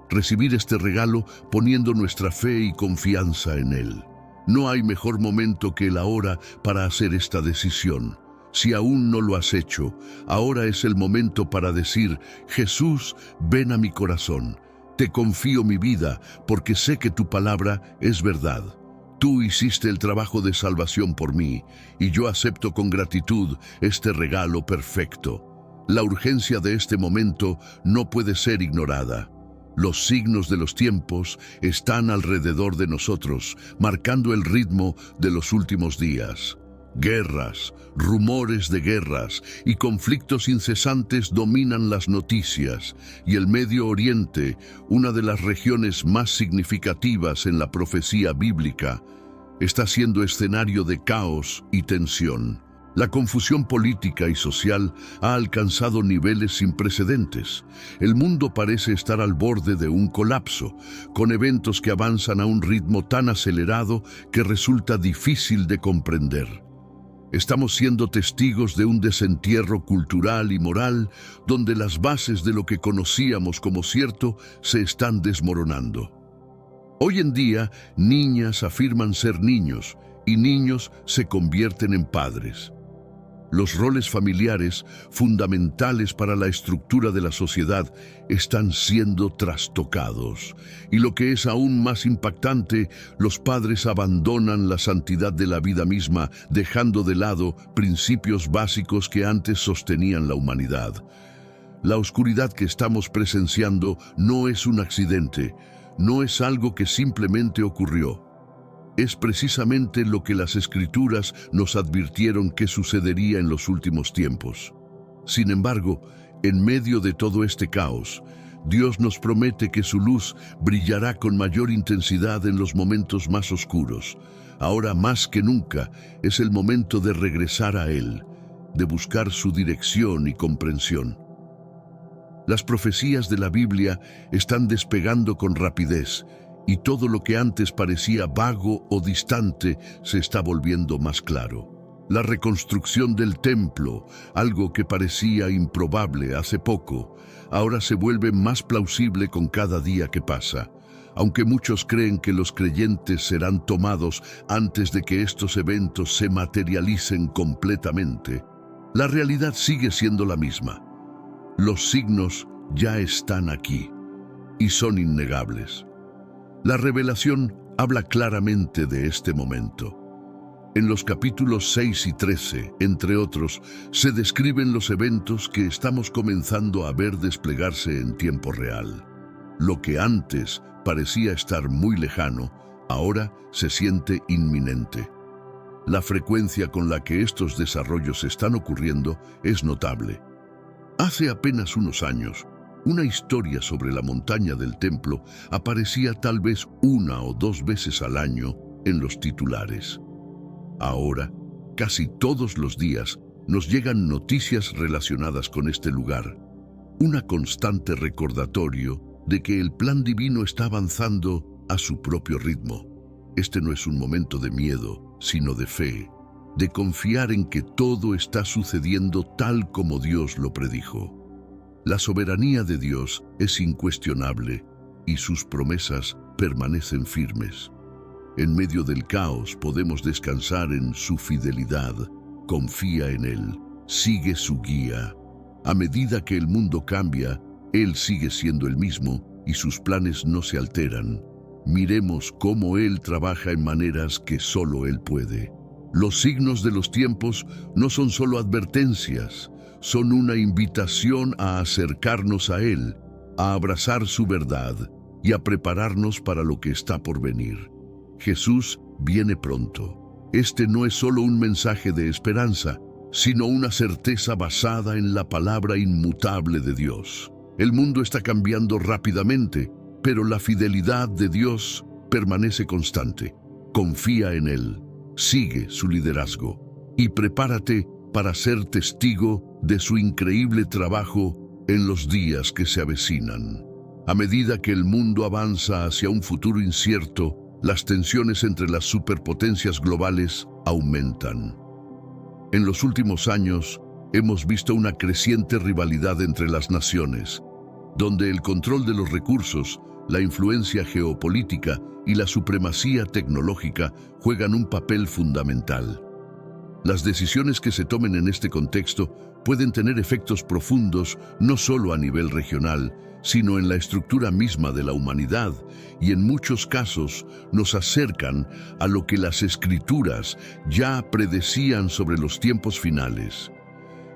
Recibir este regalo poniendo nuestra fe y confianza en Él. No hay mejor momento que el ahora para hacer esta decisión. Si aún no lo has hecho, ahora es el momento para decir: Jesús, ven a mi corazón. Te confío mi vida porque sé que tu palabra es verdad. Tú hiciste el trabajo de salvación por mí, y yo acepto con gratitud este regalo perfecto. La urgencia de este momento no puede ser ignorada. Los signos de los tiempos están alrededor de nosotros, marcando el ritmo de los últimos días. Guerras, rumores de guerras y conflictos incesantes dominan las noticias, y el Medio Oriente, una de las regiones más significativas en la profecía bíblica, está siendo escenario de caos y tensión. La confusión política y social ha alcanzado niveles sin precedentes. El mundo parece estar al borde de un colapso, con eventos que avanzan a un ritmo tan acelerado que resulta difícil de comprender. Estamos siendo testigos de un desentierro cultural y moral donde las bases de lo que conocíamos como cierto se están desmoronando. Hoy en día, niñas afirman ser niños y niños se convierten en padres. Los roles familiares, fundamentales para la estructura de la sociedad, están siendo trastocados. Y lo que es aún más impactante, los padres abandonan la santidad de la vida misma, dejando de lado principios básicos que antes sostenían la humanidad. La oscuridad que estamos presenciando no es un accidente, no es algo que simplemente ocurrió. Es precisamente lo que las Escrituras nos advirtieron que sucedería en los últimos tiempos. Sin embargo, en medio de todo este caos, Dios nos promete que su luz brillará con mayor intensidad en los momentos más oscuros. Ahora más que nunca es el momento de regresar a Él, de buscar su dirección y comprensión. Las profecías de la Biblia están despegando con rapidez, y todo lo que antes parecía vago o distante se está volviendo más claro. La reconstrucción del templo, algo que parecía improbable hace poco, ahora se vuelve más plausible con cada día que pasa. Aunque muchos creen que los creyentes serán tomados antes de que estos eventos se materialicen completamente, la realidad sigue siendo la misma. Los signos ya están aquí y son innegables. La revelación habla claramente de este momento. En los capítulos 6 y 13, entre otros, se describen los eventos que estamos comenzando a ver desplegarse en tiempo real. Lo que antes parecía estar muy lejano, ahora se siente inminente. La frecuencia con la que estos desarrollos están ocurriendo es notable. Hace apenas unos años, una historia sobre la montaña del templo aparecía tal vez 1 o 2 veces al año en los titulares. Ahora, casi todos los días, nos llegan noticias relacionadas con este lugar. Una constante recordatorio de que el plan divino está avanzando a su propio ritmo. Este no es un momento de miedo, sino de fe, de confiar en que todo está sucediendo tal como Dios lo predijo. La soberanía de Dios es incuestionable y sus promesas permanecen firmes. En medio del caos podemos descansar en su fidelidad, confía en Él, sigue su guía. A medida que el mundo cambia, Él sigue siendo el mismo y sus planes no se alteran. Miremos cómo Él trabaja en maneras que solo Él puede. Los signos de los tiempos no son solo advertencias, son una invitación a acercarnos a Él, a abrazar su verdad y a prepararnos para lo que está por venir. Jesús viene pronto. Este no es solo un mensaje de esperanza, sino una certeza basada en la palabra inmutable de Dios. El mundo está cambiando rápidamente, pero la fidelidad de Dios permanece constante. Confía en Él, sigue su liderazgo y prepárate para ser testigo de su increíble trabajo en los días que se avecinan. A medida que el mundo avanza hacia un futuro incierto, las tensiones entre las superpotencias globales aumentan. En los últimos años, hemos visto una creciente rivalidad entre las naciones, donde el control de los recursos, la influencia geopolítica y la supremacía tecnológica juegan un papel fundamental. Las decisiones que se tomen en este contexto pueden tener efectos profundos no solo a nivel regional, sino en la estructura misma de la humanidad, y en muchos casos nos acercan a lo que las Escrituras ya predecían sobre los tiempos finales.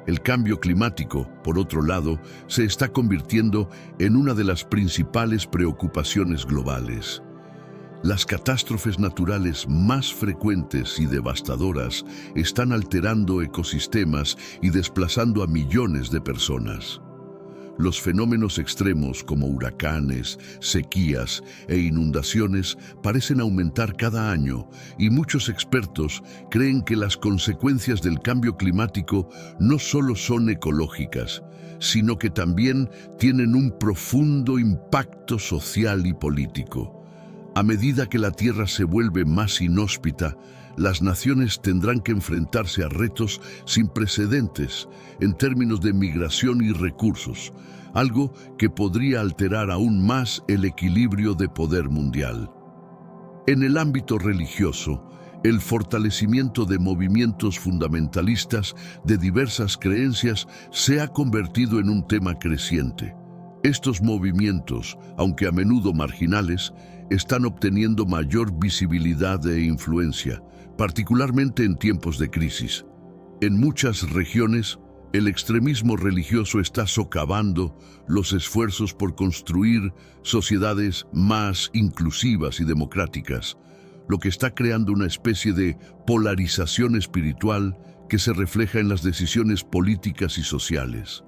El cambio climático, por otro lado, se está convirtiendo en una de las principales preocupaciones globales. Las catástrofes naturales más frecuentes y devastadoras están alterando ecosistemas y desplazando a millones de personas. Los fenómenos extremos como huracanes, sequías e inundaciones parecen aumentar cada año y muchos expertos creen que las consecuencias del cambio climático no solo son ecológicas, sino que también tienen un profundo impacto social y político. A medida que la Tierra se vuelve más inhóspita, las naciones tendrán que enfrentarse a retos sin precedentes en términos de migración y recursos, algo que podría alterar aún más el equilibrio de poder mundial. En el ámbito religioso, el fortalecimiento de movimientos fundamentalistas de diversas creencias se ha convertido en un tema creciente. Estos movimientos, aunque a menudo marginales, están obteniendo mayor visibilidad e influencia, particularmente en tiempos de crisis. En muchas regiones, el extremismo religioso está socavando los esfuerzos por construir sociedades más inclusivas y democráticas, lo que está creando una especie de polarización espiritual que se refleja en las decisiones políticas y sociales.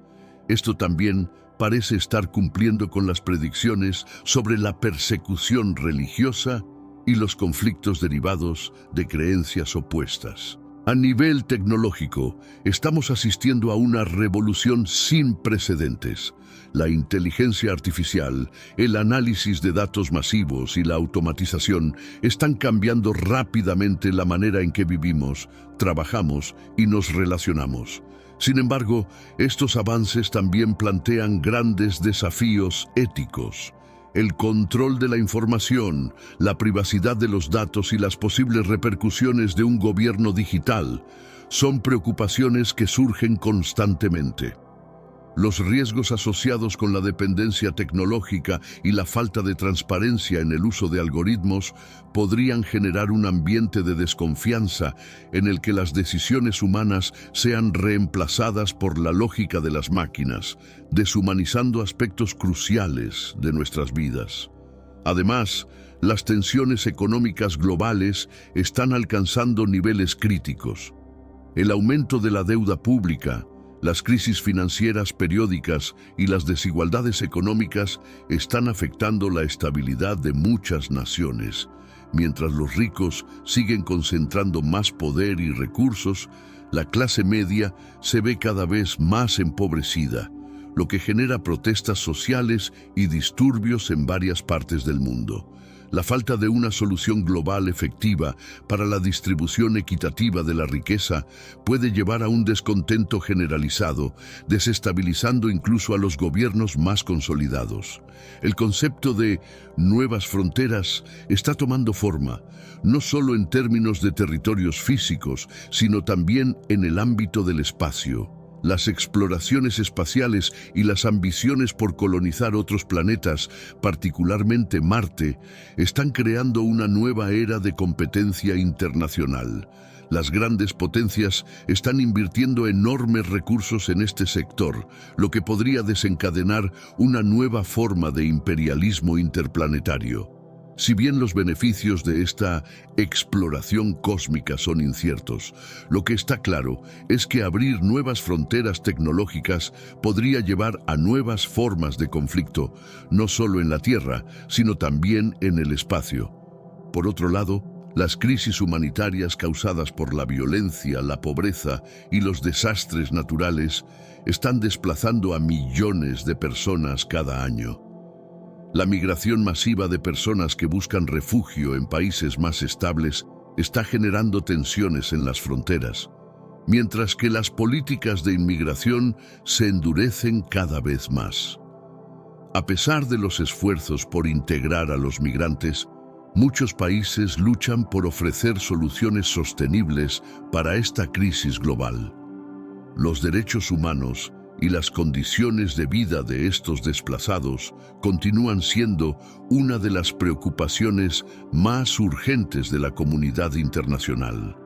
Esto también parece estar cumpliendo con las predicciones sobre la persecución religiosa y los conflictos derivados de creencias opuestas. A nivel tecnológico, estamos asistiendo a una revolución sin precedentes. La inteligencia artificial, el análisis de datos masivos y la automatización están cambiando rápidamente la manera en que vivimos, trabajamos y nos relacionamos. Sin embargo, estos avances también plantean grandes desafíos éticos. El control de la información, la privacidad de los datos y las posibles repercusiones de un gobierno digital son preocupaciones que surgen constantemente. Los riesgos asociados con la dependencia tecnológica y la falta de transparencia en el uso de algoritmos podrían generar un ambiente de desconfianza en el que las decisiones humanas sean reemplazadas por la lógica de las máquinas, deshumanizando aspectos cruciales de nuestras vidas. Además, las tensiones económicas globales están alcanzando niveles críticos. El aumento de la deuda pública, las crisis financieras periódicas y las desigualdades económicas están afectando la estabilidad de muchas naciones. Mientras los ricos siguen concentrando más poder y recursos, la clase media se ve cada vez más empobrecida, lo que genera protestas sociales y disturbios en varias partes del mundo. La falta de una solución global efectiva para la distribución equitativa de la riqueza puede llevar a un descontento generalizado, desestabilizando incluso a los gobiernos más consolidados. El concepto de nuevas fronteras está tomando forma, no solo en términos de territorios físicos, sino también en el ámbito del espacio. Las exploraciones espaciales y las ambiciones por colonizar otros planetas, particularmente Marte, están creando una nueva era de competencia internacional. Las grandes potencias están invirtiendo enormes recursos en este sector, lo que podría desencadenar una nueva forma de imperialismo interplanetario. Si bien los beneficios de esta exploración cósmica son inciertos, lo que está claro es que abrir nuevas fronteras tecnológicas podría llevar a nuevas formas de conflicto, no solo en la Tierra, sino también en el espacio. Por otro lado, las crisis humanitarias causadas por la violencia, la pobreza y los desastres naturales están desplazando a millones de personas cada año. La migración masiva de personas que buscan refugio en países más estables está generando tensiones en las fronteras, mientras que las políticas de inmigración se endurecen cada vez más. A pesar de los esfuerzos por integrar a los migrantes, muchos países luchan por ofrecer soluciones sostenibles para esta crisis global. Los derechos humanos y las condiciones de vida de estos desplazados continúan siendo una de las preocupaciones más urgentes de la comunidad internacional.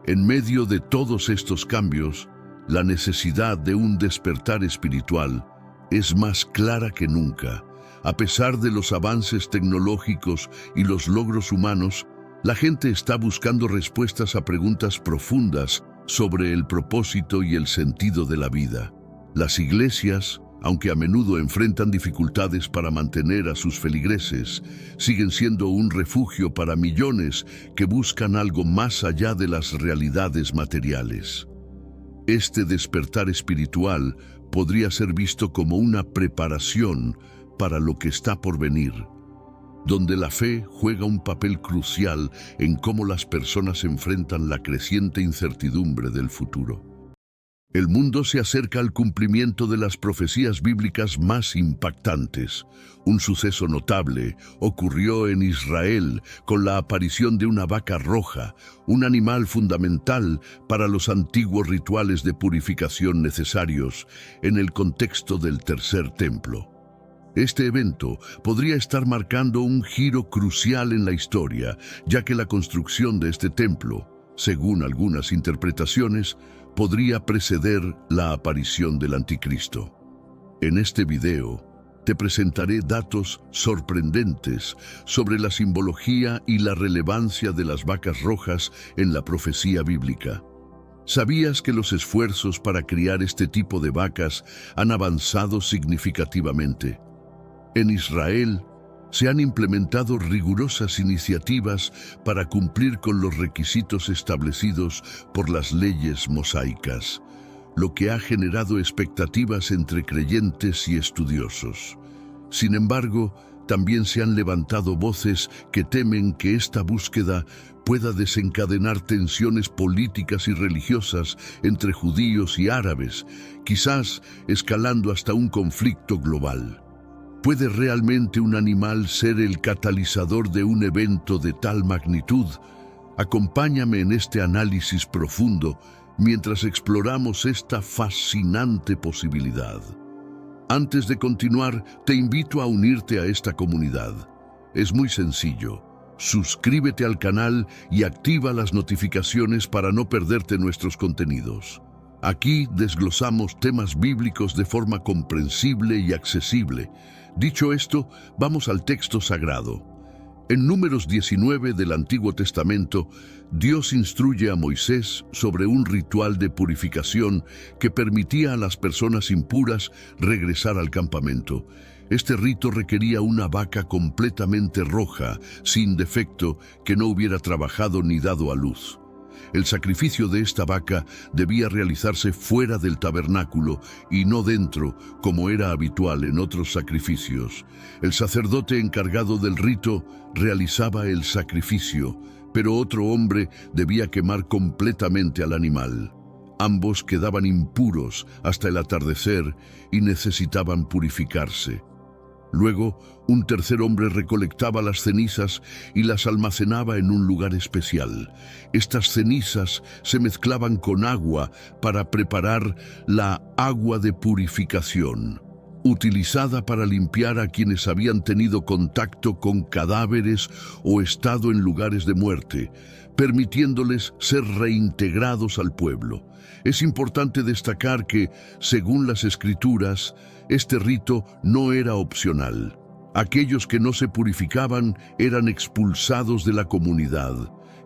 En medio de todos estos cambios, la necesidad de un despertar espiritual es más clara que nunca. A pesar de los avances tecnológicos y los logros humanos, la gente está buscando respuestas a preguntas profundas sobre el propósito y el sentido de la vida. Las iglesias, aunque a menudo enfrentan dificultades para mantener a sus feligreses, siguen siendo un refugio para millones que buscan algo más allá de las realidades materiales. Este despertar espiritual podría ser visto como una preparación para lo que está por venir, donde la fe juega un papel crucial en cómo las personas enfrentan la creciente incertidumbre del futuro. El mundo se acerca al cumplimiento de las profecías bíblicas más impactantes. Un suceso notable ocurrió en Israel con la aparición de una vaca roja, un animal fundamental para los antiguos rituales de purificación necesarios en el contexto del tercer templo. Este evento podría estar marcando un giro crucial en la historia, ya que la construcción de este templo, según algunas interpretaciones, podría preceder la aparición del Anticristo. En este video, te presentaré datos sorprendentes sobre la simbología y la relevancia de las vacas rojas en la profecía bíblica. ¿Sabías que los esfuerzos para criar este tipo de vacas han avanzado significativamente? En Israel, se han implementado rigurosas iniciativas para cumplir con los requisitos establecidos por las leyes mosaicas, lo que ha generado expectativas entre creyentes y estudiosos. Sin embargo, también se han levantado voces que temen que esta búsqueda pueda desencadenar tensiones políticas y religiosas entre judíos y árabes, quizás escalando hasta un conflicto global. ¿Puede realmente un animal ser el catalizador de un evento de tal magnitud? Acompáñame en este análisis profundo mientras exploramos esta fascinante posibilidad. Antes de continuar, te invito a unirte a esta comunidad. Es muy sencillo. Suscríbete al canal y activa las notificaciones para no perderte nuestros contenidos. Aquí desglosamos temas bíblicos de forma comprensible y accesible. Dicho esto, vamos al texto sagrado. En Números 19 del Antiguo Testamento, Dios instruye a Moisés sobre un ritual de purificación que permitía a las personas impuras regresar al campamento. Este rito requería una vaca completamente roja, sin defecto, que no hubiera trabajado ni dado a luz. El sacrificio de esta vaca debía realizarse fuera del tabernáculo y no dentro, como era habitual en otros sacrificios. El sacerdote encargado del rito realizaba el sacrificio, pero otro hombre debía quemar completamente al animal. Ambos quedaban impuros hasta el atardecer y necesitaban purificarse. Luego, un tercer hombre recolectaba las cenizas y las almacenaba en un lugar especial. Estas cenizas se mezclaban con agua para preparar la agua de purificación, utilizada para limpiar a quienes habían tenido contacto con cadáveres o estado en lugares de muerte, permitiéndoles ser reintegrados al pueblo. Es importante destacar que, según las Escrituras, este rito no era opcional. Aquellos que no se purificaban eran expulsados de la comunidad,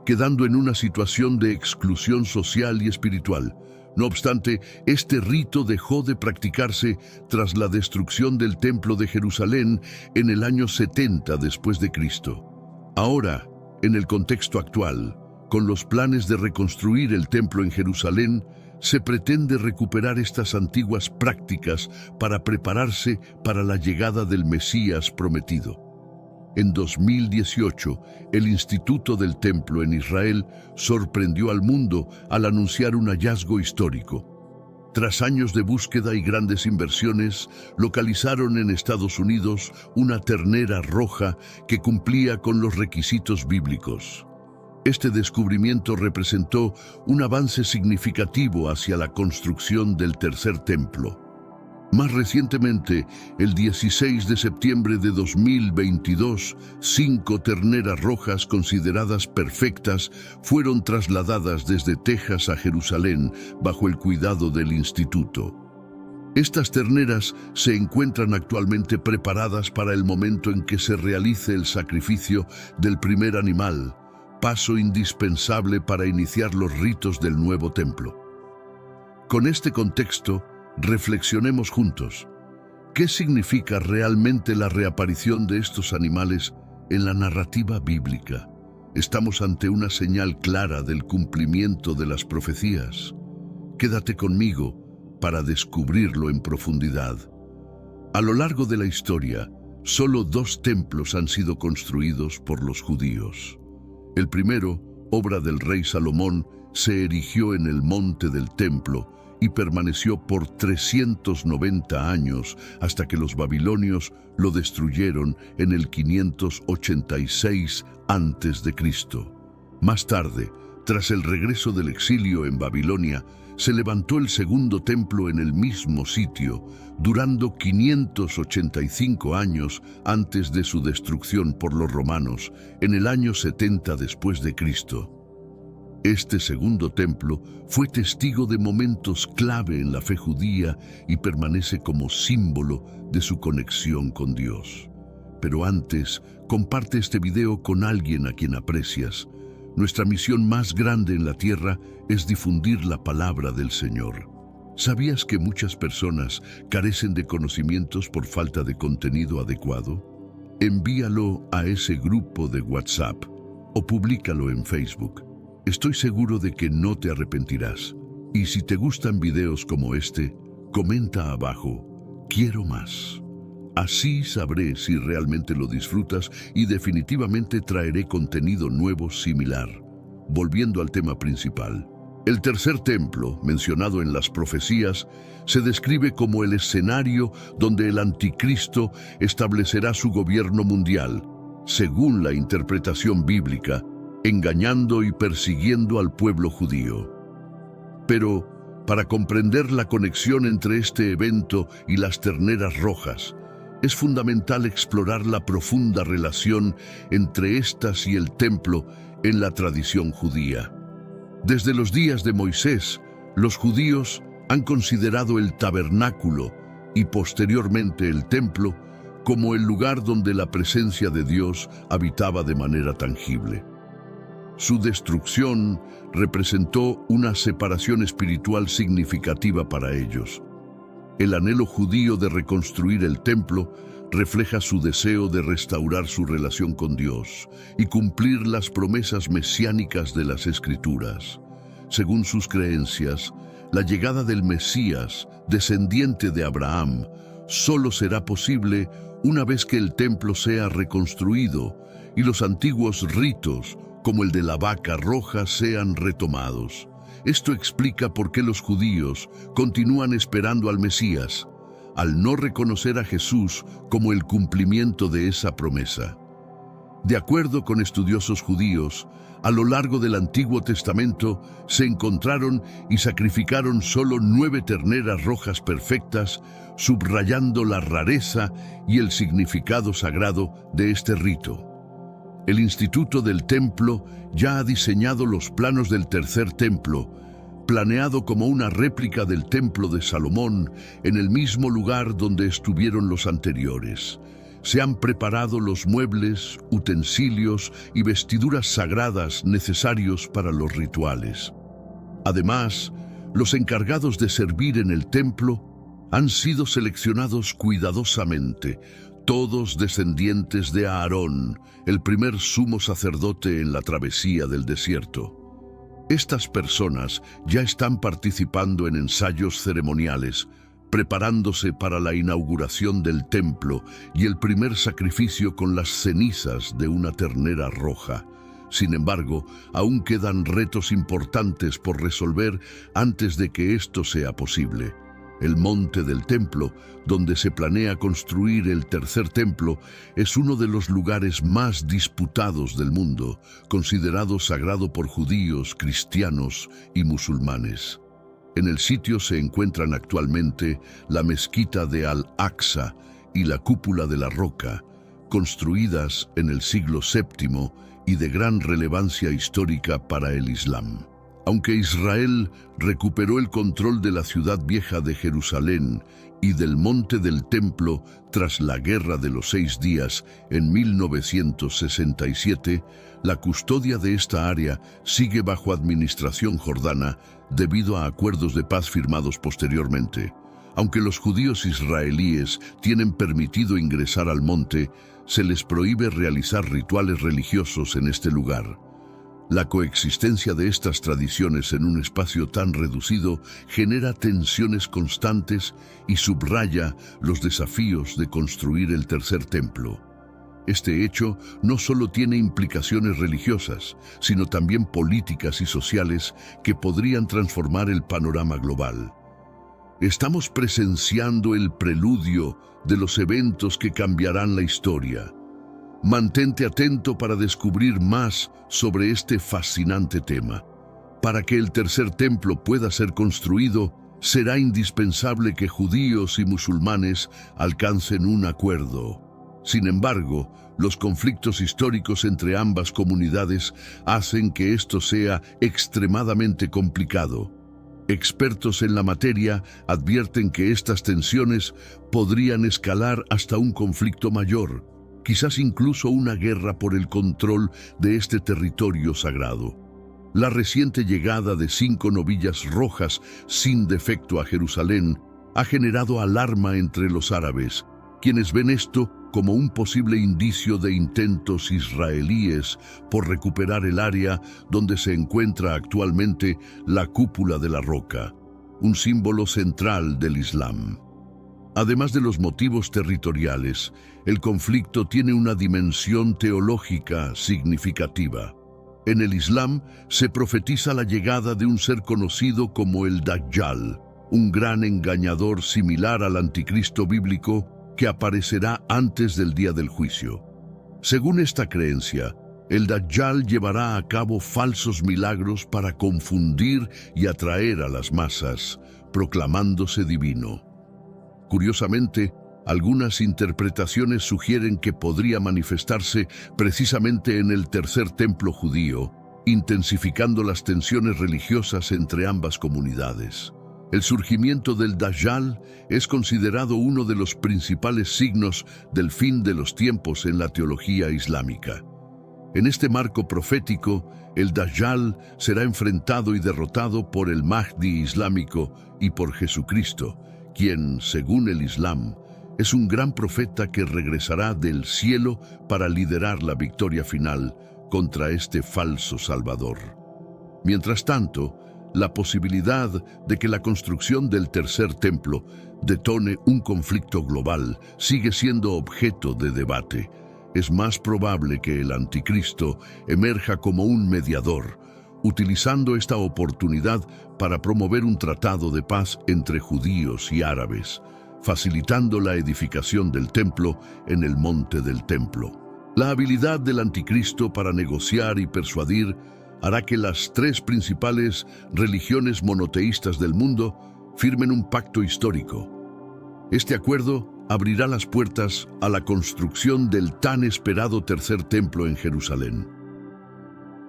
quedando en una situación de exclusión social y espiritual. No obstante, este rito dejó de practicarse tras la destrucción del Templo de Jerusalén en el año 70 después de Cristo. Ahora, en el contexto actual, con los planes de reconstruir el templo en Jerusalén, se pretende recuperar estas antiguas prácticas para prepararse para la llegada del Mesías prometido. En 2018, el Instituto del Templo en Israel sorprendió al mundo al anunciar un hallazgo histórico. Tras años de búsqueda y grandes inversiones, localizaron en Estados Unidos una ternera roja que cumplía con los requisitos bíblicos. Este descubrimiento representó un avance significativo hacia la construcción del tercer templo. Más recientemente, el 16 de septiembre de 2022, 5 terneras rojas consideradas perfectas fueron trasladadas desde Texas a Jerusalén bajo el cuidado del instituto. Estas terneras se encuentran actualmente preparadas para el momento en que se realice el sacrificio del primer animal, paso indispensable para iniciar los ritos del nuevo templo. Con este contexto, reflexionemos juntos. ¿Qué significa realmente la reaparición de estos animales en la narrativa bíblica? Estamos ante una señal clara del cumplimiento de las profecías. Quédate conmigo para descubrirlo en profundidad. A lo largo de la historia, solo 2 templos han sido construidos por los judíos. El primero, obra del rey Salomón, se erigió en el monte del templo y permaneció por 390 años hasta que los babilonios lo destruyeron en el 586 a.C. Más tarde, tras el regreso del exilio en Babilonia, se levantó el segundo templo en el mismo sitio, durando 585 años antes de su destrucción por los romanos, en el año 70 después de Cristo. Este segundo templo fue testigo de momentos clave en la fe judía y permanece como símbolo de su conexión con Dios. Pero antes, comparte este video con alguien a quien aprecias. Nuestra misión más grande en la tierra es difundir la palabra del Señor. ¿Sabías que muchas personas carecen de conocimientos por falta de contenido adecuado? Envíalo a ese grupo de WhatsApp o públicalo en Facebook. Estoy seguro de que no te arrepentirás. Y si te gustan videos como este, comenta abajo, quiero más. Así sabré si realmente lo disfrutas y definitivamente traeré contenido nuevo similar. Volviendo al tema principal. El tercer templo, mencionado en las profecías, se describe como el escenario donde el anticristo establecerá su gobierno mundial, según la interpretación bíblica, engañando y persiguiendo al pueblo judío. Pero, para comprender la conexión entre este evento y las terneras rojas, es fundamental explorar la profunda relación entre estas y el templo en la tradición judía. Desde los días de Moisés, los judíos han considerado el tabernáculo y posteriormente el templo como el lugar donde la presencia de Dios habitaba de manera tangible. Su destrucción representó una separación espiritual significativa para ellos. El anhelo judío de reconstruir el templo refleja su deseo de restaurar su relación con Dios y cumplir las promesas mesiánicas de las Escrituras. según sus creencias, la llegada del Mesías, descendiente de Abraham, solo será posible una vez que el templo sea reconstruido y los antiguos ritos, como el de la vaca roja, sean retomados. Esto explica por qué los judíos continúan esperando al Mesías, al no reconocer a Jesús como el cumplimiento de esa promesa. De acuerdo con estudiosos judíos, a lo largo del Antiguo Testamento se encontraron y sacrificaron solo 9 terneras rojas perfectas, subrayando la rareza y el significado sagrado de este rito. El Instituto del Templo ya ha diseñado los planos del tercer templo, planeado como una réplica del Templo de Salomón en el mismo lugar donde estuvieron los anteriores. Se han preparado los muebles, utensilios y vestiduras sagradas necesarios para los rituales. Además, los encargados de servir en el templo han sido seleccionados cuidadosamente, todos descendientes de Aarón, el primer sumo sacerdote en la travesía del desierto. Estas personas ya están participando en ensayos ceremoniales, preparándose para la inauguración del templo y el primer sacrificio con las cenizas de una ternera roja. Sin embargo, aún quedan retos importantes por resolver antes de que esto sea posible. El monte del templo, donde se planea construir el tercer templo, es uno de los lugares más disputados del mundo, considerado sagrado por judíos, cristianos y musulmanes. En el sitio se encuentran actualmente la mezquita de Al-Aqsa y la cúpula de la roca, construidas en el siglo VII y de gran relevancia histórica para el Islam. Aunque Israel recuperó el control de la ciudad vieja de Jerusalén y del monte del templo tras la Guerra de los 6 días en 1967, la custodia de esta área sigue bajo administración jordana debido a acuerdos de paz firmados posteriormente. Aunque los judíos israelíes tienen permitido ingresar al monte, se les prohíbe realizar rituales religiosos en este lugar. La coexistencia de estas tradiciones en un espacio tan reducido genera tensiones constantes y subraya los desafíos de construir el tercer templo. Este hecho no solo tiene implicaciones religiosas, sino también políticas y sociales que podrían transformar el panorama global. Estamos presenciando el preludio de los eventos que cambiarán la historia. Mantente atento para descubrir más sobre este fascinante tema. Para que el tercer templo pueda ser construido, será indispensable que judíos y musulmanes alcancen un acuerdo. Sin embargo, los conflictos históricos entre ambas comunidades hacen que esto sea extremadamente complicado. Expertos en la materia advierten que estas tensiones podrían escalar hasta un conflicto mayor, quizás incluso una guerra por el control de este territorio sagrado. La reciente llegada de 5 novillas rojas sin defecto a Jerusalén ha generado alarma entre los árabes, quienes ven esto como un posible indicio de intentos israelíes por recuperar el área donde se encuentra actualmente la cúpula de la roca, un símbolo central del Islam. Además de los motivos territoriales, el conflicto tiene una dimensión teológica significativa. En el Islam se profetiza la llegada de un ser conocido como el Dajjal, un gran engañador similar al anticristo bíblico que aparecerá antes del día del juicio. Según esta creencia, el Dajjal llevará a cabo falsos milagros para confundir y atraer a las masas, proclamándose divino. Curiosamente, algunas interpretaciones sugieren que podría manifestarse precisamente en el tercer templo judío, intensificando las tensiones religiosas entre ambas comunidades. El surgimiento del Dajjal es considerado uno de los principales signos del fin de los tiempos en la teología islámica. En este marco profético, el Dajjal será enfrentado y derrotado por el Mahdi islámico y por Jesucristo, quien, según el Islam, es un gran profeta que regresará del cielo para liderar la victoria final contra este falso salvador. Mientras tanto, la posibilidad de que la construcción del tercer templo detone un conflicto global sigue siendo objeto de debate. Es más probable que el anticristo emerja como un mediador, utilizando esta oportunidad para promover un tratado de paz entre judíos y árabes, facilitando la edificación del templo en el monte del templo. La habilidad del anticristo para negociar y persuadir hará que las tres principales religiones monoteístas del mundo firmen un pacto histórico. Este acuerdo abrirá las puertas a la construcción del tan esperado tercer templo en Jerusalén.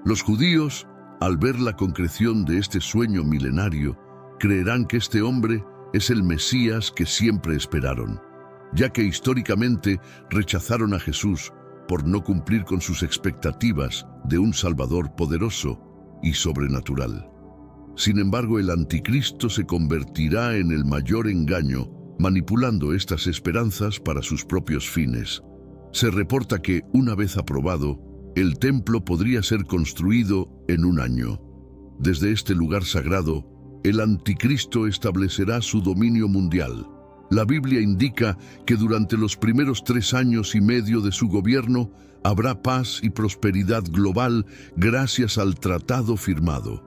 Los judíos, al ver la concreción de este sueño milenario, creerán que este hombre es el Mesías que siempre esperaron, ya que históricamente rechazaron a Jesús por no cumplir con sus expectativas de un Salvador poderoso y sobrenatural. Sin embargo, el anticristo se convertirá en el mayor engaño, manipulando estas esperanzas para sus propios fines. Se reporta que, una vez aprobado, el templo podría ser construido en un año. Desde este lugar sagrado, el anticristo establecerá su dominio mundial. La Biblia indica que durante los primeros 3 años y medio de su gobierno habrá paz y prosperidad global gracias al tratado firmado.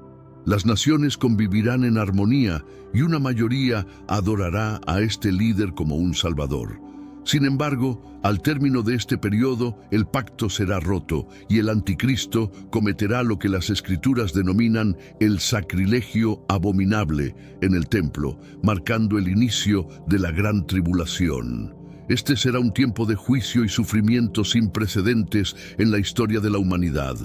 Las naciones convivirán en armonía y una mayoría adorará a este líder como un salvador. Sin embargo, al término de este periodo, el pacto será roto y el anticristo cometerá lo que las escrituras denominan el sacrilegio abominable en el templo, marcando el inicio de la gran tribulación. Este será un tiempo de juicio y sufrimiento sin precedentes en la historia de la humanidad.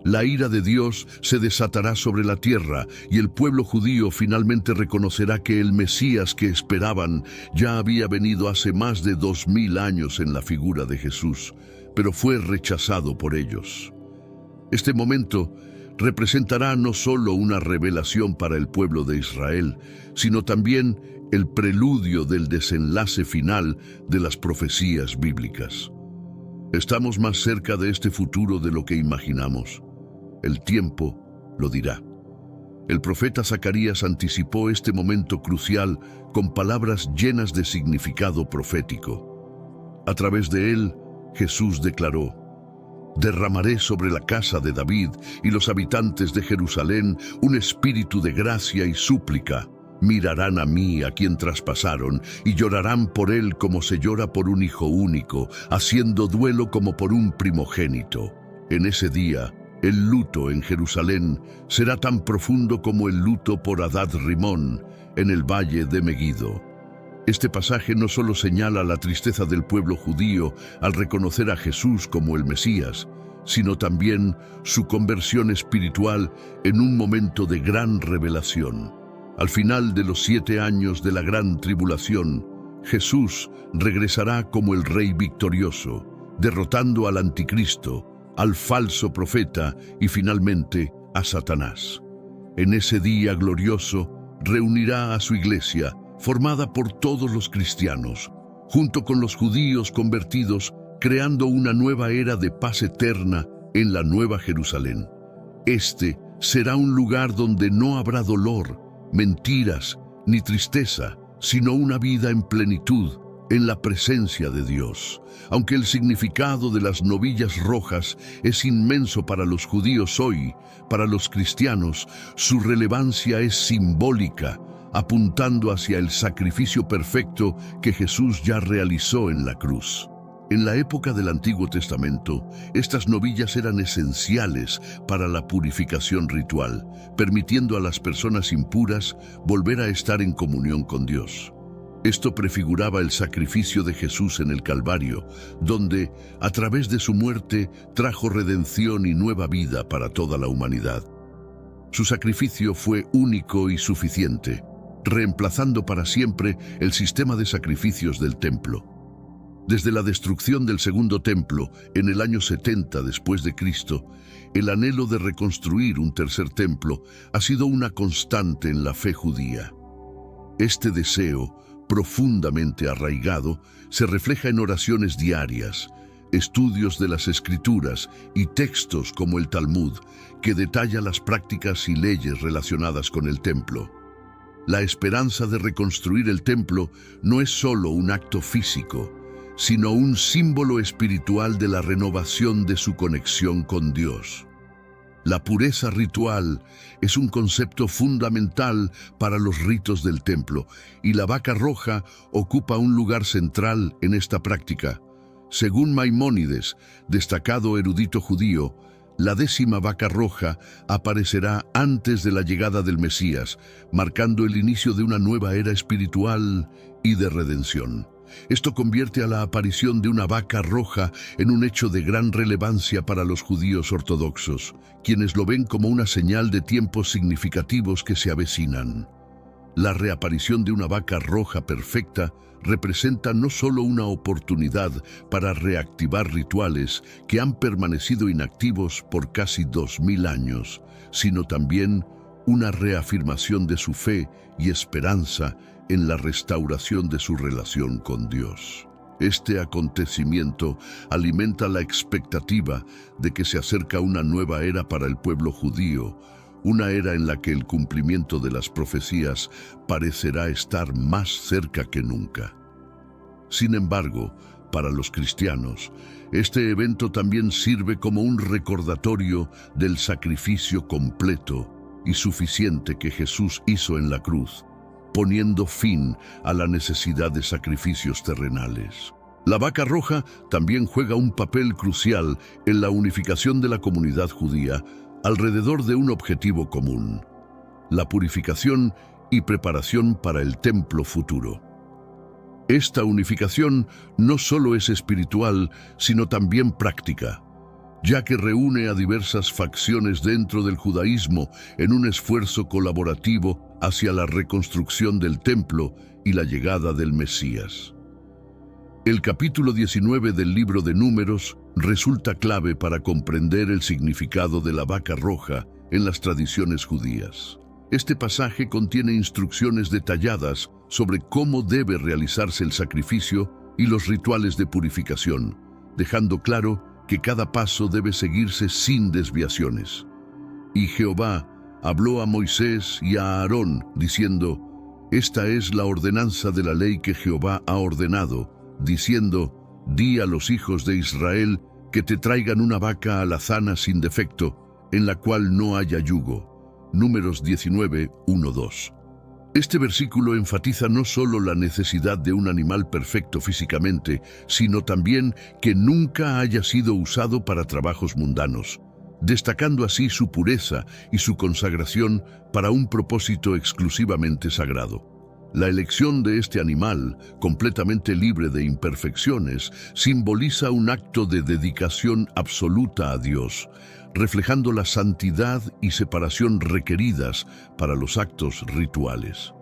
La ira de Dios se desatará sobre la tierra y el pueblo judío finalmente reconocerá que el Mesías que esperaban ya había venido hace más de 2000 años en la figura de Jesús, pero fue rechazado por ellos. Este momento representará no solo una revelación para el pueblo de Israel, sino también el preludio del desenlace final de las profecías bíblicas. Estamos más cerca de este futuro de lo que imaginamos. El tiempo lo dirá. El profeta Zacarías anticipó este momento crucial con palabras llenas de significado profético. A través de él, Jesús declaró: «Derramaré sobre la casa de David y los habitantes de Jerusalén un espíritu de gracia y súplica. Mirarán a mí, a quien traspasaron, y llorarán por él como se llora por un hijo único, haciendo duelo como por un primogénito. En ese día, el luto en Jerusalén será tan profundo como el luto por Hadad Rimón en el valle de Megido». Este pasaje no solo señala la tristeza del pueblo judío al reconocer a Jesús como el Mesías, sino también su conversión espiritual en un momento de gran revelación. Al final de los 7 años de la gran tribulación, Jesús regresará como el Rey victorioso, derrotando al anticristo, al falso profeta y finalmente a Satanás. En ese día glorioso, reunirá a su iglesia, formada por todos los cristianos, junto con los judíos convertidos, creando una nueva era de paz eterna en la Nueva Jerusalén. Este será un lugar donde no habrá dolor, mentiras ni tristeza, sino una vida en plenitud, en la presencia de Dios. Aunque el significado de las novillas rojas es inmenso para los judíos hoy, para los cristianos, su relevancia es simbólica, apuntando hacia el sacrificio perfecto que Jesús ya realizó en la cruz. En la época del Antiguo Testamento, estas novillas eran esenciales para la purificación ritual, permitiendo a las personas impuras volver a estar en comunión con Dios. Esto prefiguraba el sacrificio de Jesús en el Calvario, donde, a través de su muerte, trajo redención y nueva vida para toda la humanidad. Su sacrificio fue único y suficiente, reemplazando para siempre el sistema de sacrificios del templo. Desde la destrucción del segundo templo en el año 70 después de Cristo, el anhelo de reconstruir un tercer templo ha sido una constante en la fe judía. Este deseo, profundamente arraigado, se refleja en oraciones diarias, estudios de las Escrituras y textos como el Talmud, que detalla las prácticas y leyes relacionadas con el templo. La esperanza de reconstruir el templo no es solo un acto físico, sino un símbolo espiritual de la renovación de su conexión con Dios. La pureza ritual es un concepto fundamental para los ritos del templo, y la vaca roja ocupa un lugar central en esta práctica. Según Maimónides, destacado erudito judío, la 10ª vaca roja aparecerá antes de la llegada del Mesías, marcando el inicio de una nueva era espiritual y de redención. Esto convierte a la aparición de una vaca roja en un hecho de gran relevancia para los judíos ortodoxos, quienes lo ven como una señal de tiempos significativos que se avecinan. La reaparición de una vaca roja perfecta representa no solo una oportunidad para reactivar rituales que han permanecido inactivos por casi 2000 años, sino también una reafirmación de su fe y esperanza en la restauración de su relación con Dios. Este acontecimiento alimenta la expectativa de que se acerca una nueva era para el pueblo judío, una era en la que el cumplimiento de las profecías parecerá estar más cerca que nunca. Sin embargo, para los cristianos, este evento también sirve como un recordatorio del sacrificio completo y suficiente que Jesús hizo en la cruz, poniendo fin a la necesidad de sacrificios terrenales. La vaca roja también juega un papel crucial en la unificación de la comunidad judía alrededor de un objetivo común: la purificación y preparación para el templo futuro. Esta unificación no solo es espiritual, sino también práctica, ya que reúne a diversas facciones dentro del judaísmo en un esfuerzo colaborativo hacia la reconstrucción del templo y la llegada del Mesías. El capítulo 19 del libro de Números resulta clave para comprender el significado de la vaca roja en las tradiciones judías. Este pasaje contiene instrucciones detalladas sobre cómo debe realizarse el sacrificio y los rituales de purificación, dejando claro que cada paso debe seguirse sin desviaciones. Y Jehová habló a Moisés y a Aarón, diciendo: Esta es la ordenanza de la ley que Jehová ha ordenado, diciendo: Di a los hijos de Israel que te traigan una vaca alazana sin defecto, en la cual no haya yugo. Números 19, 1-2. Este versículo enfatiza no solo la necesidad de un animal perfecto físicamente, sino también que nunca haya sido usado para trabajos mundanos, destacando así su pureza y su consagración para un propósito exclusivamente sagrado. La elección de este animal, completamente libre de imperfecciones, simboliza un acto de dedicación absoluta a Dios, reflejando la santidad y separación requeridas para los actos rituales.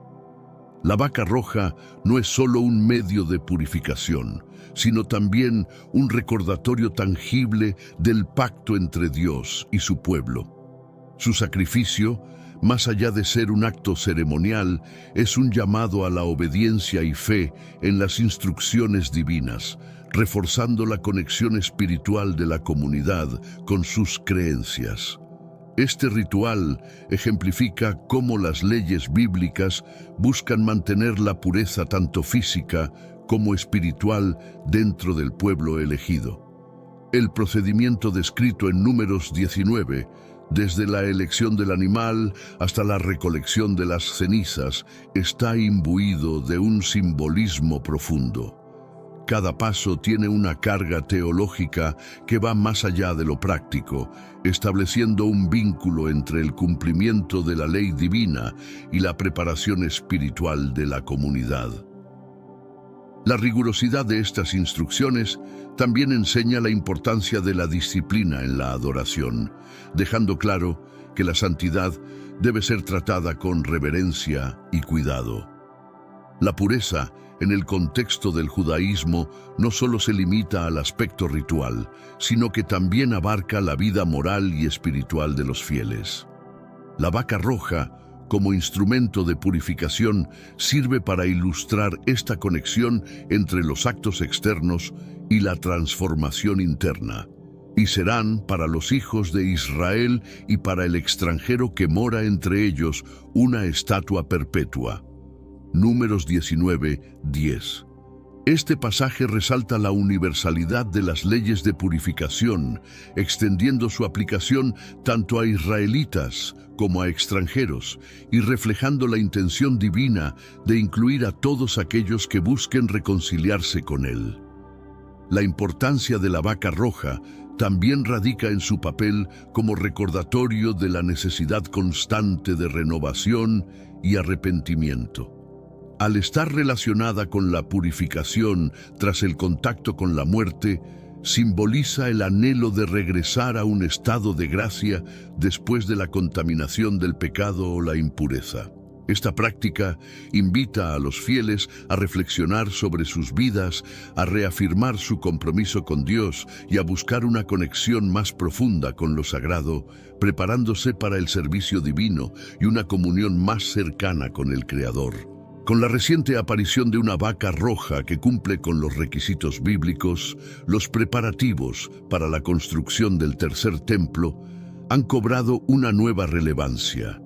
La vaca roja no es solo un medio de purificación, sino también un recordatorio tangible del pacto entre Dios y su pueblo. Su sacrificio, más allá de ser un acto ceremonial, es un llamado a la obediencia y fe en las instrucciones divinas, reforzando la conexión espiritual de la comunidad con sus creencias. Este ritual ejemplifica cómo las leyes bíblicas buscan mantener la pureza tanto física como espiritual dentro del pueblo elegido. El procedimiento descrito en Números 19, desde la elección del animal hasta la recolección de las cenizas, está imbuido de un simbolismo profundo. Cada paso tiene una carga teológica que va más allá de lo práctico, estableciendo un vínculo entre el cumplimiento de la ley divina y la preparación espiritual de la comunidad. La rigurosidad de estas instrucciones también enseña la importancia de la disciplina en la adoración, dejando claro que la santidad debe ser tratada con reverencia y cuidado. La pureza, en el contexto del judaísmo, no solo se limita al aspecto ritual, sino que también abarca la vida moral y espiritual de los fieles. La vaca roja como instrumento de purificación, sirve para ilustrar esta conexión entre los actos externos y la transformación interna. Y serán para los hijos de Israel y para el extranjero que mora entre ellos una estatua perpetua. Números 19:10. Este pasaje resalta la universalidad de las leyes de purificación, extendiendo su aplicación tanto a israelitas como a extranjeros, y reflejando la intención divina de incluir a todos aquellos que busquen reconciliarse con Él. La importancia de la vaca roja también radica en su papel como recordatorio de la necesidad constante de renovación y arrepentimiento. Al estar relacionada con la purificación tras el contacto con la muerte, simboliza el anhelo de regresar a un estado de gracia después de la contaminación del pecado o la impureza. Esta práctica invita a los fieles a reflexionar sobre sus vidas, a reafirmar su compromiso con Dios y a buscar una conexión más profunda con lo sagrado, preparándose para el servicio divino y una comunión más cercana con el Creador. Con la reciente aparición de una vaca roja que cumple con los requisitos bíblicos, los preparativos para la construcción del tercer templo han cobrado una nueva relevancia.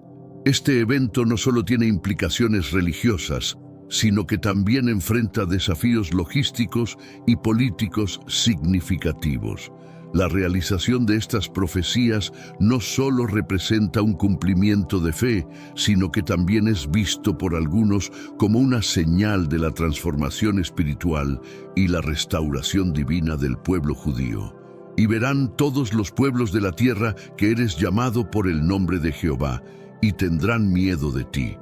Este evento no solo tiene implicaciones religiosas, sino que también enfrenta desafíos logísticos y políticos significativos. La realización de estas profecías no solo representa un cumplimiento de fe, sino que también es visto por algunos como una señal de la transformación espiritual y la restauración divina del pueblo judío. Y verán todos los pueblos de la tierra que eres llamado por el nombre de Jehová, y tendrán miedo de ti.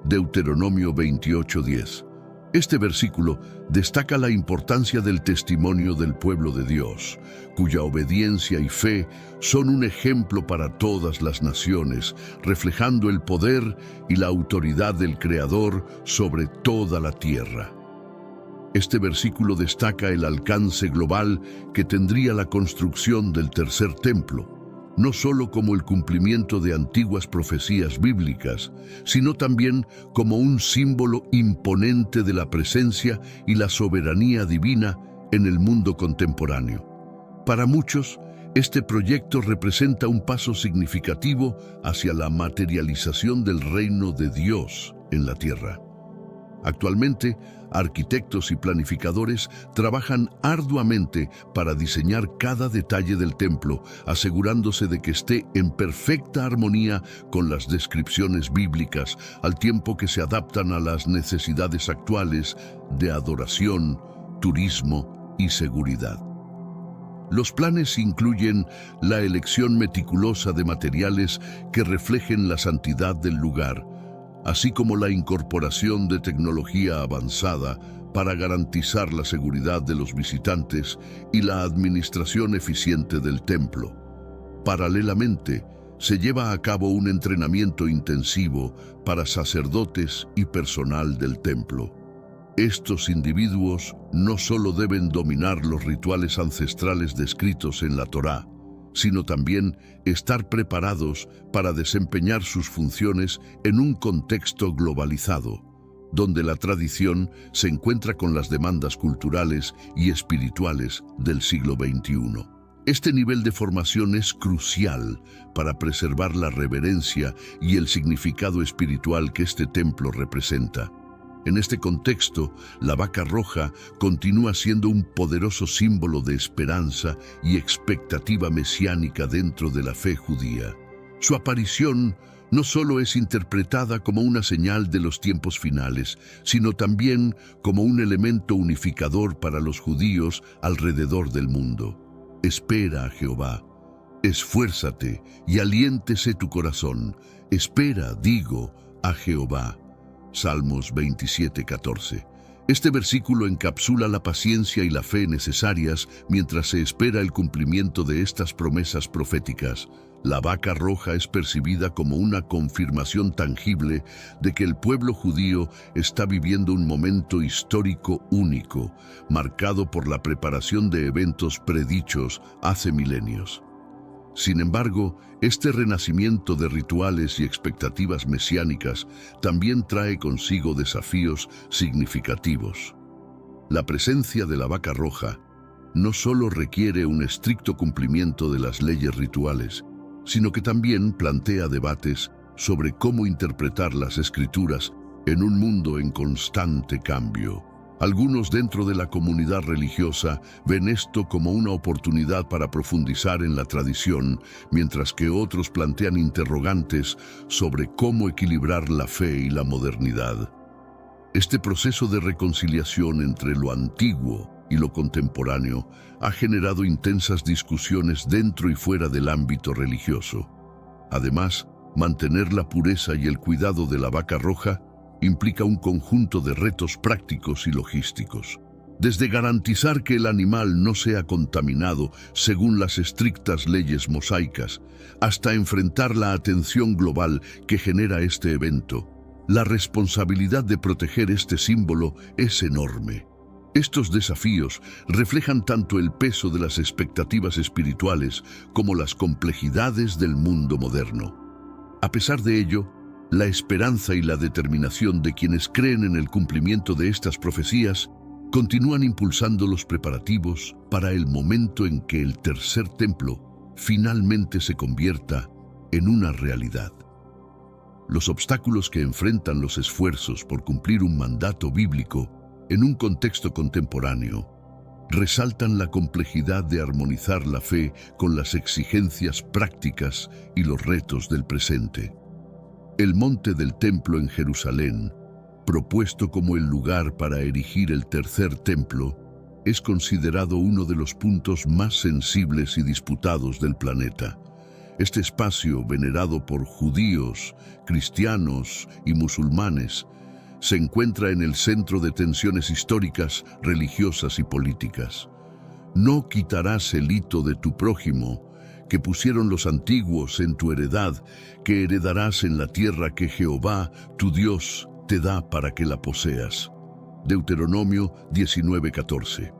Deuteronomio 28:10. Este versículo destaca la importancia del testimonio del pueblo de Dios, cuya obediencia y fe son un ejemplo para todas las naciones, reflejando el poder y la autoridad del Creador sobre toda la tierra. Este versículo destaca el alcance global que tendría la construcción del tercer templo, no solo como el cumplimiento de antiguas profecías bíblicas, sino también como un símbolo imponente de la presencia y la soberanía divina en el mundo contemporáneo. Para muchos, este proyecto representa un paso significativo hacia la materialización del reino de Dios en la tierra. Actualmente, arquitectos y planificadores trabajan arduamente para diseñar cada detalle del templo, asegurándose de que esté en perfecta armonía con las descripciones bíblicas, al tiempo que se adaptan a las necesidades actuales de adoración, turismo y seguridad. Los planes incluyen la elección meticulosa de materiales que reflejen la santidad del lugar, así como la incorporación de tecnología avanzada para garantizar la seguridad de los visitantes y la administración eficiente del templo. Paralelamente, se lleva a cabo un entrenamiento intensivo para sacerdotes y personal del templo. Estos individuos no solo deben dominar los rituales ancestrales descritos en la Torá, sino también estar preparados para desempeñar sus funciones en un contexto globalizado, donde la tradición se encuentra con las demandas culturales y espirituales del siglo XXI. Este nivel de formación es crucial para preservar la reverencia y el significado espiritual que este templo representa. En este contexto, la vaca roja continúa siendo un poderoso símbolo de esperanza y expectativa mesiánica dentro de la fe judía. Su aparición no solo es interpretada como una señal de los tiempos finales, sino también como un elemento unificador para los judíos alrededor del mundo. Espera a Jehová, esfuérzate y aliéntese tu corazón. Espera, digo, a Jehová. Salmos 27:14. Este versículo encapsula la paciencia y la fe necesarias mientras se espera el cumplimiento de estas promesas proféticas. La vaca roja es percibida como una confirmación tangible de que el pueblo judío está viviendo un momento histórico único, marcado por la preparación de eventos predichos hace milenios. Sin embargo, este renacimiento de rituales y expectativas mesiánicas también trae consigo desafíos significativos. La presencia de la vaca roja no solo requiere un estricto cumplimiento de las leyes rituales, sino que también plantea debates sobre cómo interpretar las escrituras en un mundo en constante cambio. Algunos dentro de la comunidad religiosa ven esto como una oportunidad para profundizar en la tradición, mientras que otros plantean interrogantes sobre cómo equilibrar la fe y la modernidad. Este proceso de reconciliación entre lo antiguo y lo contemporáneo ha generado intensas discusiones dentro y fuera del ámbito religioso. Además, mantener la pureza y el cuidado de la vaca roja implica un conjunto de retos prácticos y logísticos. Desde garantizar que el animal no sea contaminado según las estrictas leyes mosaicas, hasta enfrentar la atención global que genera este evento, la responsabilidad de proteger este símbolo es enorme. Estos desafíos reflejan tanto el peso de las expectativas espirituales como las complejidades del mundo moderno. A pesar de ello, la esperanza y la determinación de quienes creen en el cumplimiento de estas profecías continúan impulsando los preparativos para el momento en que el tercer templo finalmente se convierta en una realidad. Los obstáculos que enfrentan los esfuerzos por cumplir un mandato bíblico en un contexto contemporáneo resaltan la complejidad de armonizar la fe con las exigencias prácticas y los retos del presente. El monte del templo en Jerusalén, propuesto como el lugar para erigir el tercer templo, es considerado uno de los puntos más sensibles y disputados del planeta. Este espacio, venerado por judíos, cristianos y musulmanes, se encuentra en el centro de tensiones históricas, religiosas y políticas. No quitarás el hito de tu prójimo, que pusieron los antiguos en tu heredad, que heredarás en la tierra que Jehová, tu Dios, te da para que la poseas. Deuteronomio 19:14.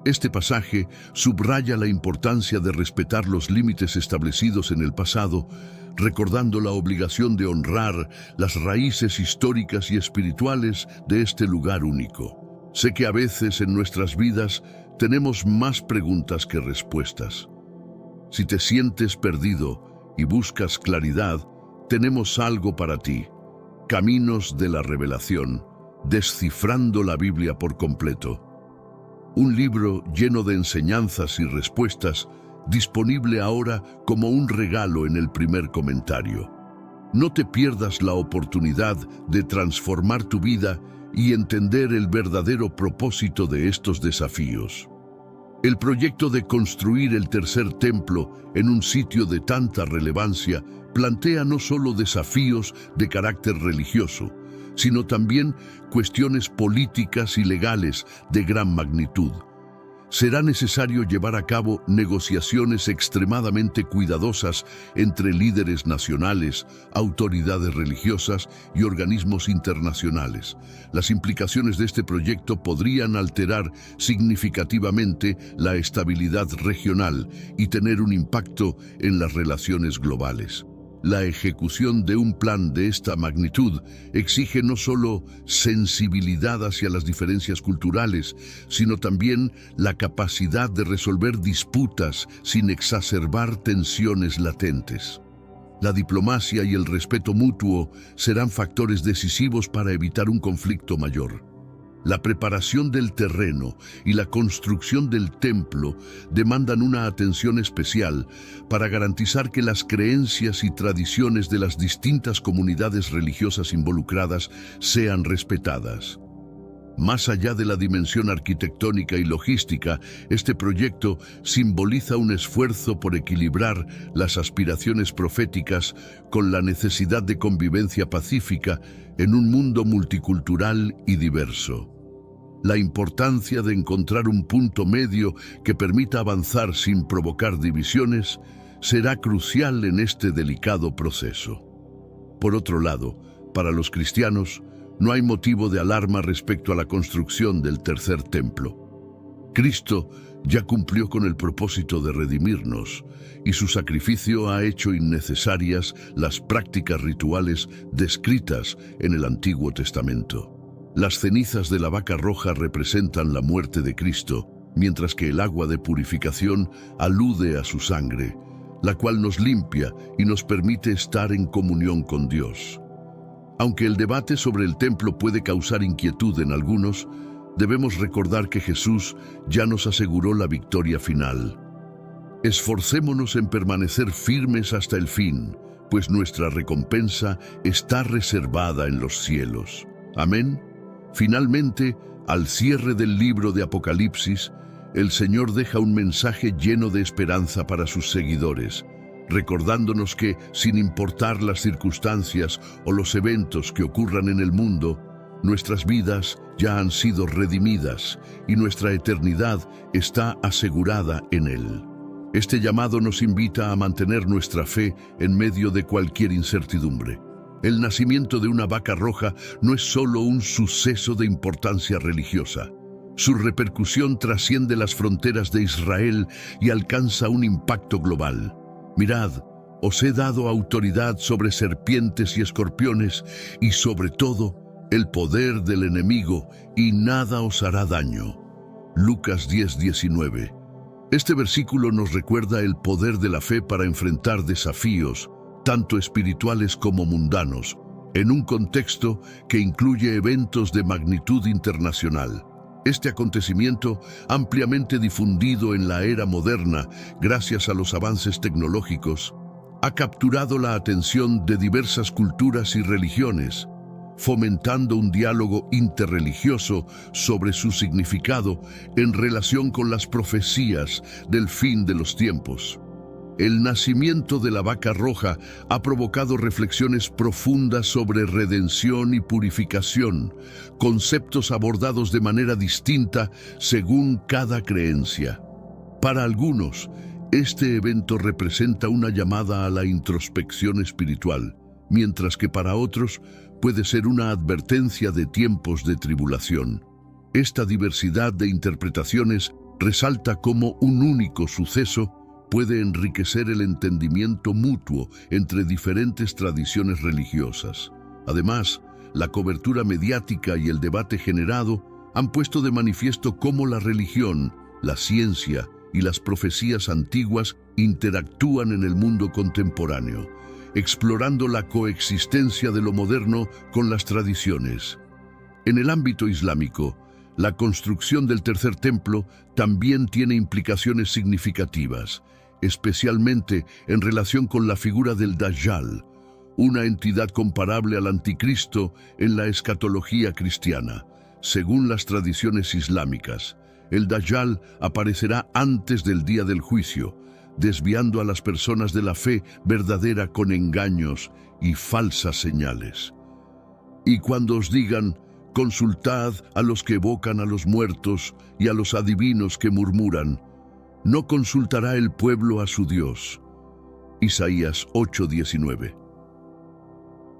Este pasaje subraya la importancia de respetar los límites establecidos en el pasado, recordando la obligación de honrar las raíces históricas y espirituales de este lugar único. Sé que a veces en nuestras vidas tenemos más preguntas que respuestas. Si te sientes perdido y buscas claridad, tenemos algo para ti. Caminos de la Revelación, descifrando la Biblia por completo. Un libro lleno de enseñanzas y respuestas, disponible ahora como un regalo en el primer comentario. No te pierdas la oportunidad de transformar tu vida y entender el verdadero propósito de estos desafíos. El proyecto de construir el tercer templo en un sitio de tanta relevancia plantea no solo desafíos de carácter religioso, sino también cuestiones políticas y legales de gran magnitud. Será necesario llevar a cabo negociaciones extremadamente cuidadosas entre líderes nacionales, autoridades religiosas y organismos internacionales. Las implicaciones de este proyecto podrían alterar significativamente la estabilidad regional y tener un impacto en las relaciones globales. La ejecución de un plan de esta magnitud exige no solo sensibilidad hacia las diferencias culturales, sino también la capacidad de resolver disputas sin exacerbar tensiones latentes. La diplomacia y el respeto mutuo serán factores decisivos para evitar un conflicto mayor. La preparación del terreno y la construcción del templo demandan una atención especial para garantizar que las creencias y tradiciones de las distintas comunidades religiosas involucradas sean respetadas. Más allá de la dimensión arquitectónica y logística, este proyecto simboliza un esfuerzo por equilibrar las aspiraciones proféticas con la necesidad de convivencia pacífica en un mundo multicultural y diverso. La importancia de encontrar un punto medio que permita avanzar sin provocar divisiones será crucial en este delicado proceso. Por otro lado, para los cristianos, no hay motivo de alarma respecto a la construcción del tercer templo. Cristo ya cumplió con el propósito de redimirnos, y su sacrificio ha hecho innecesarias las prácticas rituales descritas en el Antiguo Testamento. Las cenizas de la vaca roja representan la muerte de Cristo, mientras que el agua de purificación alude a su sangre, la cual nos limpia y nos permite estar en comunión con Dios. Aunque el debate sobre el templo puede causar inquietud en algunos, debemos recordar que Jesús ya nos aseguró la victoria final. Esforcémonos en permanecer firmes hasta el fin, pues nuestra recompensa está reservada en los cielos. Amén. Finalmente, al cierre del libro de Apocalipsis, el Señor deja un mensaje lleno de esperanza para sus seguidores, recordándonos que, sin importar las circunstancias o los eventos que ocurran en el mundo, nuestras vidas ya han sido redimidas y nuestra eternidad está asegurada en Él. Este llamado nos invita a mantener nuestra fe en medio de cualquier incertidumbre. El nacimiento de una vaca roja no es solo un suceso de importancia religiosa. Su repercusión trasciende las fronteras de Israel y alcanza un impacto global. Mirad, os he dado autoridad sobre serpientes y escorpiones y sobre todo el poder del enemigo, y nada os hará daño. Lucas 10:19. Este versículo nos recuerda el poder de la fe para enfrentar desafíos, tanto espirituales como mundanos, en un contexto que incluye eventos de magnitud internacional. Este acontecimiento, ampliamente difundido en la era moderna gracias a los avances tecnológicos, ha capturado la atención de diversas culturas y religiones, fomentando un diálogo interreligioso sobre su significado en relación con las profecías del fin de los tiempos. El nacimiento de la vaca roja ha provocado reflexiones profundas sobre redención y purificación, conceptos abordados de manera distinta según cada creencia. Para algunos, este evento representa una llamada a la introspección espiritual, mientras que para otros puede ser una advertencia de tiempos de tribulación. Esta diversidad de interpretaciones resalta cómo un único suceso puede enriquecer el entendimiento mutuo entre diferentes tradiciones religiosas. Además, la cobertura mediática y el debate generado han puesto de manifiesto cómo la religión, la ciencia y las profecías antiguas interactúan en el mundo contemporáneo, explorando la coexistencia de lo moderno con las tradiciones. En el ámbito islámico, la construcción del tercer templo también tiene implicaciones significativas, especialmente en relación con la figura del Dajjal, una entidad comparable al anticristo en la escatología cristiana. Según las tradiciones islámicas, el Dajjal aparecerá antes del día del juicio, desviando a las personas de la fe verdadera con engaños y falsas señales. Y cuando os digan, consultad a los que evocan a los muertos y a los adivinos que murmuran, no consultará el pueblo a su Dios. Isaías 8:19.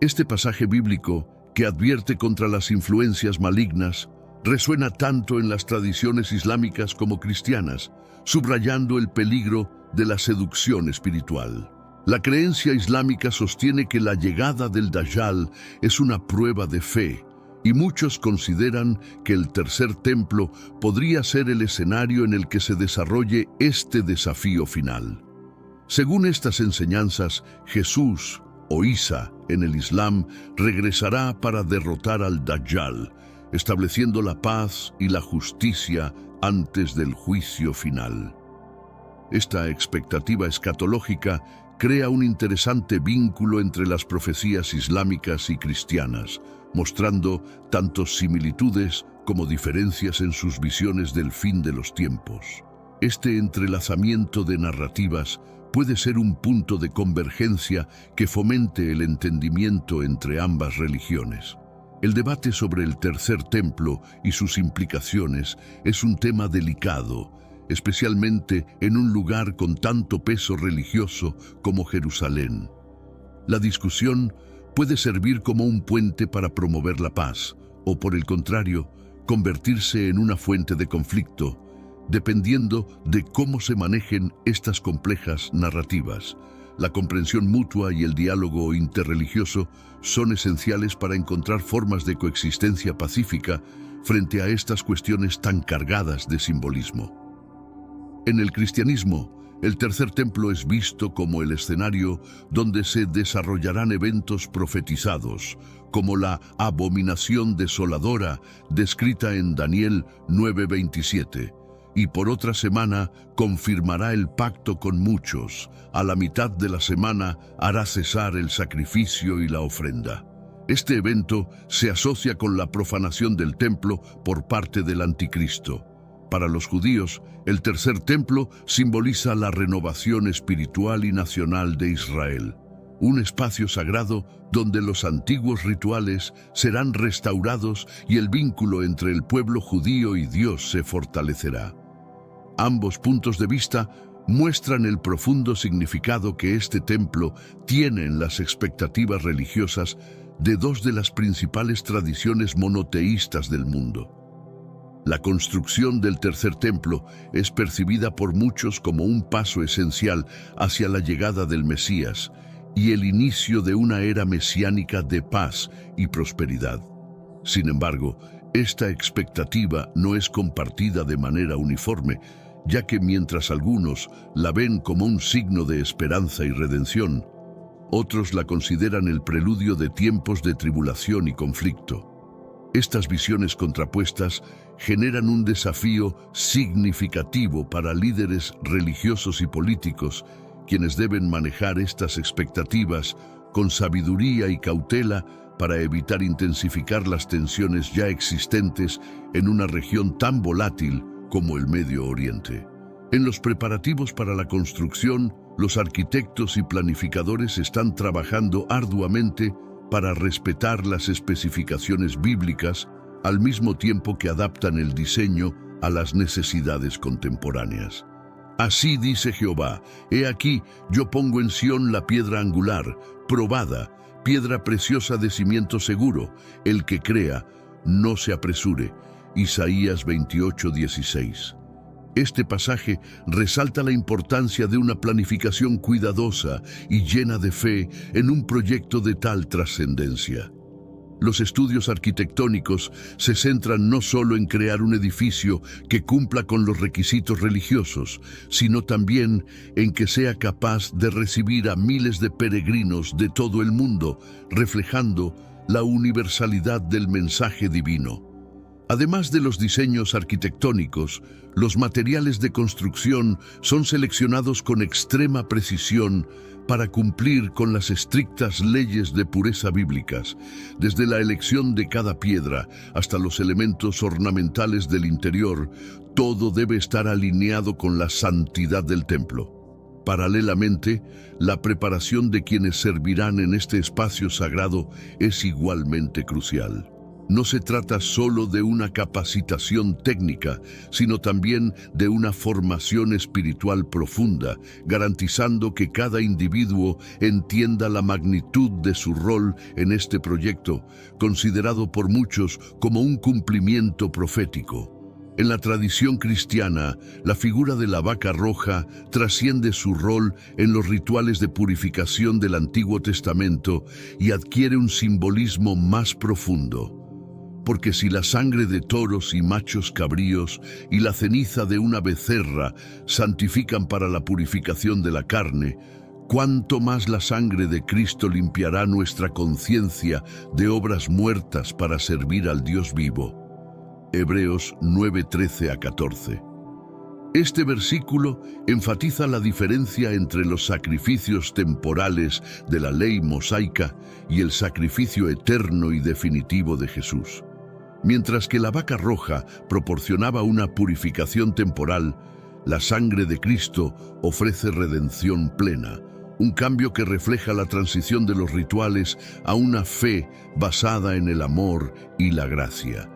Este pasaje bíblico, que advierte contra las influencias malignas, resuena tanto en las tradiciones islámicas como cristianas, subrayando el peligro de la seducción espiritual. La creencia islámica sostiene que la llegada del Dajjal es una prueba de fe, y muchos consideran que el tercer templo podría ser el escenario en el que se desarrolle este desafío final. Según estas enseñanzas, Jesús, o Isa en el Islam, regresará para derrotar al Dajjal, estableciendo la paz y la justicia antes del juicio final. Esta expectativa escatológica crea un interesante vínculo entre las profecías islámicas y cristianas, mostrando tanto similitudes como diferencias en sus visiones del fin de los tiempos. Este entrelazamiento de narrativas puede ser un punto de convergencia que fomente el entendimiento entre ambas religiones. El debate sobre el tercer templo y sus implicaciones es un tema delicado, especialmente en un lugar con tanto peso religioso como Jerusalén. La discusión puede servir como un puente para promover la paz, o por el contrario, convertirse en una fuente de conflicto, dependiendo de cómo se manejen estas complejas narrativas. La comprensión mutua y el diálogo interreligioso son esenciales para encontrar formas de coexistencia pacífica frente a estas cuestiones tan cargadas de simbolismo. En el cristianismo, el tercer templo es visto como el escenario donde se desarrollarán eventos profetizados, como la abominación desoladora descrita en Daniel 9:27, y por otra semana confirmará el pacto con muchos. A la mitad de la semana hará cesar el sacrificio y la ofrenda. Este evento se asocia con la profanación del templo por parte del anticristo. Para los judíos, el tercer templo simboliza la renovación espiritual y nacional de Israel, un espacio sagrado donde los antiguos rituales serán restaurados y el vínculo entre el pueblo judío y Dios se fortalecerá. Ambos puntos de vista muestran el profundo significado que este templo tiene en las expectativas religiosas de dos de las principales tradiciones monoteístas del mundo. La construcción del tercer templo es percibida por muchos como un paso esencial hacia la llegada del Mesías y el inicio de una era mesiánica de paz y prosperidad. Sin embargo, esta expectativa no es compartida de manera uniforme, ya que mientras algunos la ven como un signo de esperanza y redención, otros la consideran el preludio de tiempos de tribulación y conflicto. Estas visiones contrapuestas generan un desafío significativo para líderes religiosos y políticos, quienes deben manejar estas expectativas con sabiduría y cautela para evitar intensificar las tensiones ya existentes en una región tan volátil como el Medio Oriente. En los preparativos para la construcción, los arquitectos y planificadores están trabajando arduamente para respetar las especificaciones bíblicas, al mismo tiempo que adaptan el diseño a las necesidades contemporáneas. Así dice Jehová: he aquí, yo pongo en Sión la piedra angular, probada, piedra preciosa de cimiento seguro. El que crea, no se apresure. Isaías 28:16. Este pasaje resalta la importancia de una planificación cuidadosa y llena de fe en un proyecto de tal trascendencia. Los estudios arquitectónicos se centran no solo en crear un edificio que cumpla con los requisitos religiosos, sino también en que sea capaz de recibir a miles de peregrinos de todo el mundo, reflejando la universalidad del mensaje divino. Además de los diseños arquitectónicos, los materiales de construcción son seleccionados con extrema precisión para cumplir con las estrictas leyes de pureza bíblicas, desde la elección de cada piedra hasta los elementos ornamentales del interior. Todo debe estar alineado con la santidad del templo. Paralelamente, la preparación de quienes servirán en este espacio sagrado es igualmente crucial. No se trata solo de una capacitación técnica, sino también de una formación espiritual profunda, garantizando que cada individuo entienda la magnitud de su rol en este proyecto, considerado por muchos como un cumplimiento profético. En la tradición cristiana, la figura de la vaca roja trasciende su rol en los rituales de purificación del Antiguo Testamento y adquiere un simbolismo más profundo. Porque si la sangre de toros y machos cabríos y la ceniza de una becerra santifican para la purificación de la carne, ¿cuánto más la sangre de Cristo limpiará nuestra conciencia de obras muertas para servir al Dios vivo? Hebreos 9:13-14. Este versículo enfatiza la diferencia entre los sacrificios temporales de la ley mosaica y el sacrificio eterno y definitivo de Jesús. Mientras que la vaca roja proporcionaba una purificación temporal, la sangre de Cristo ofrece redención plena, un cambio que refleja la transición de los rituales a una fe basada en el amor y la gracia.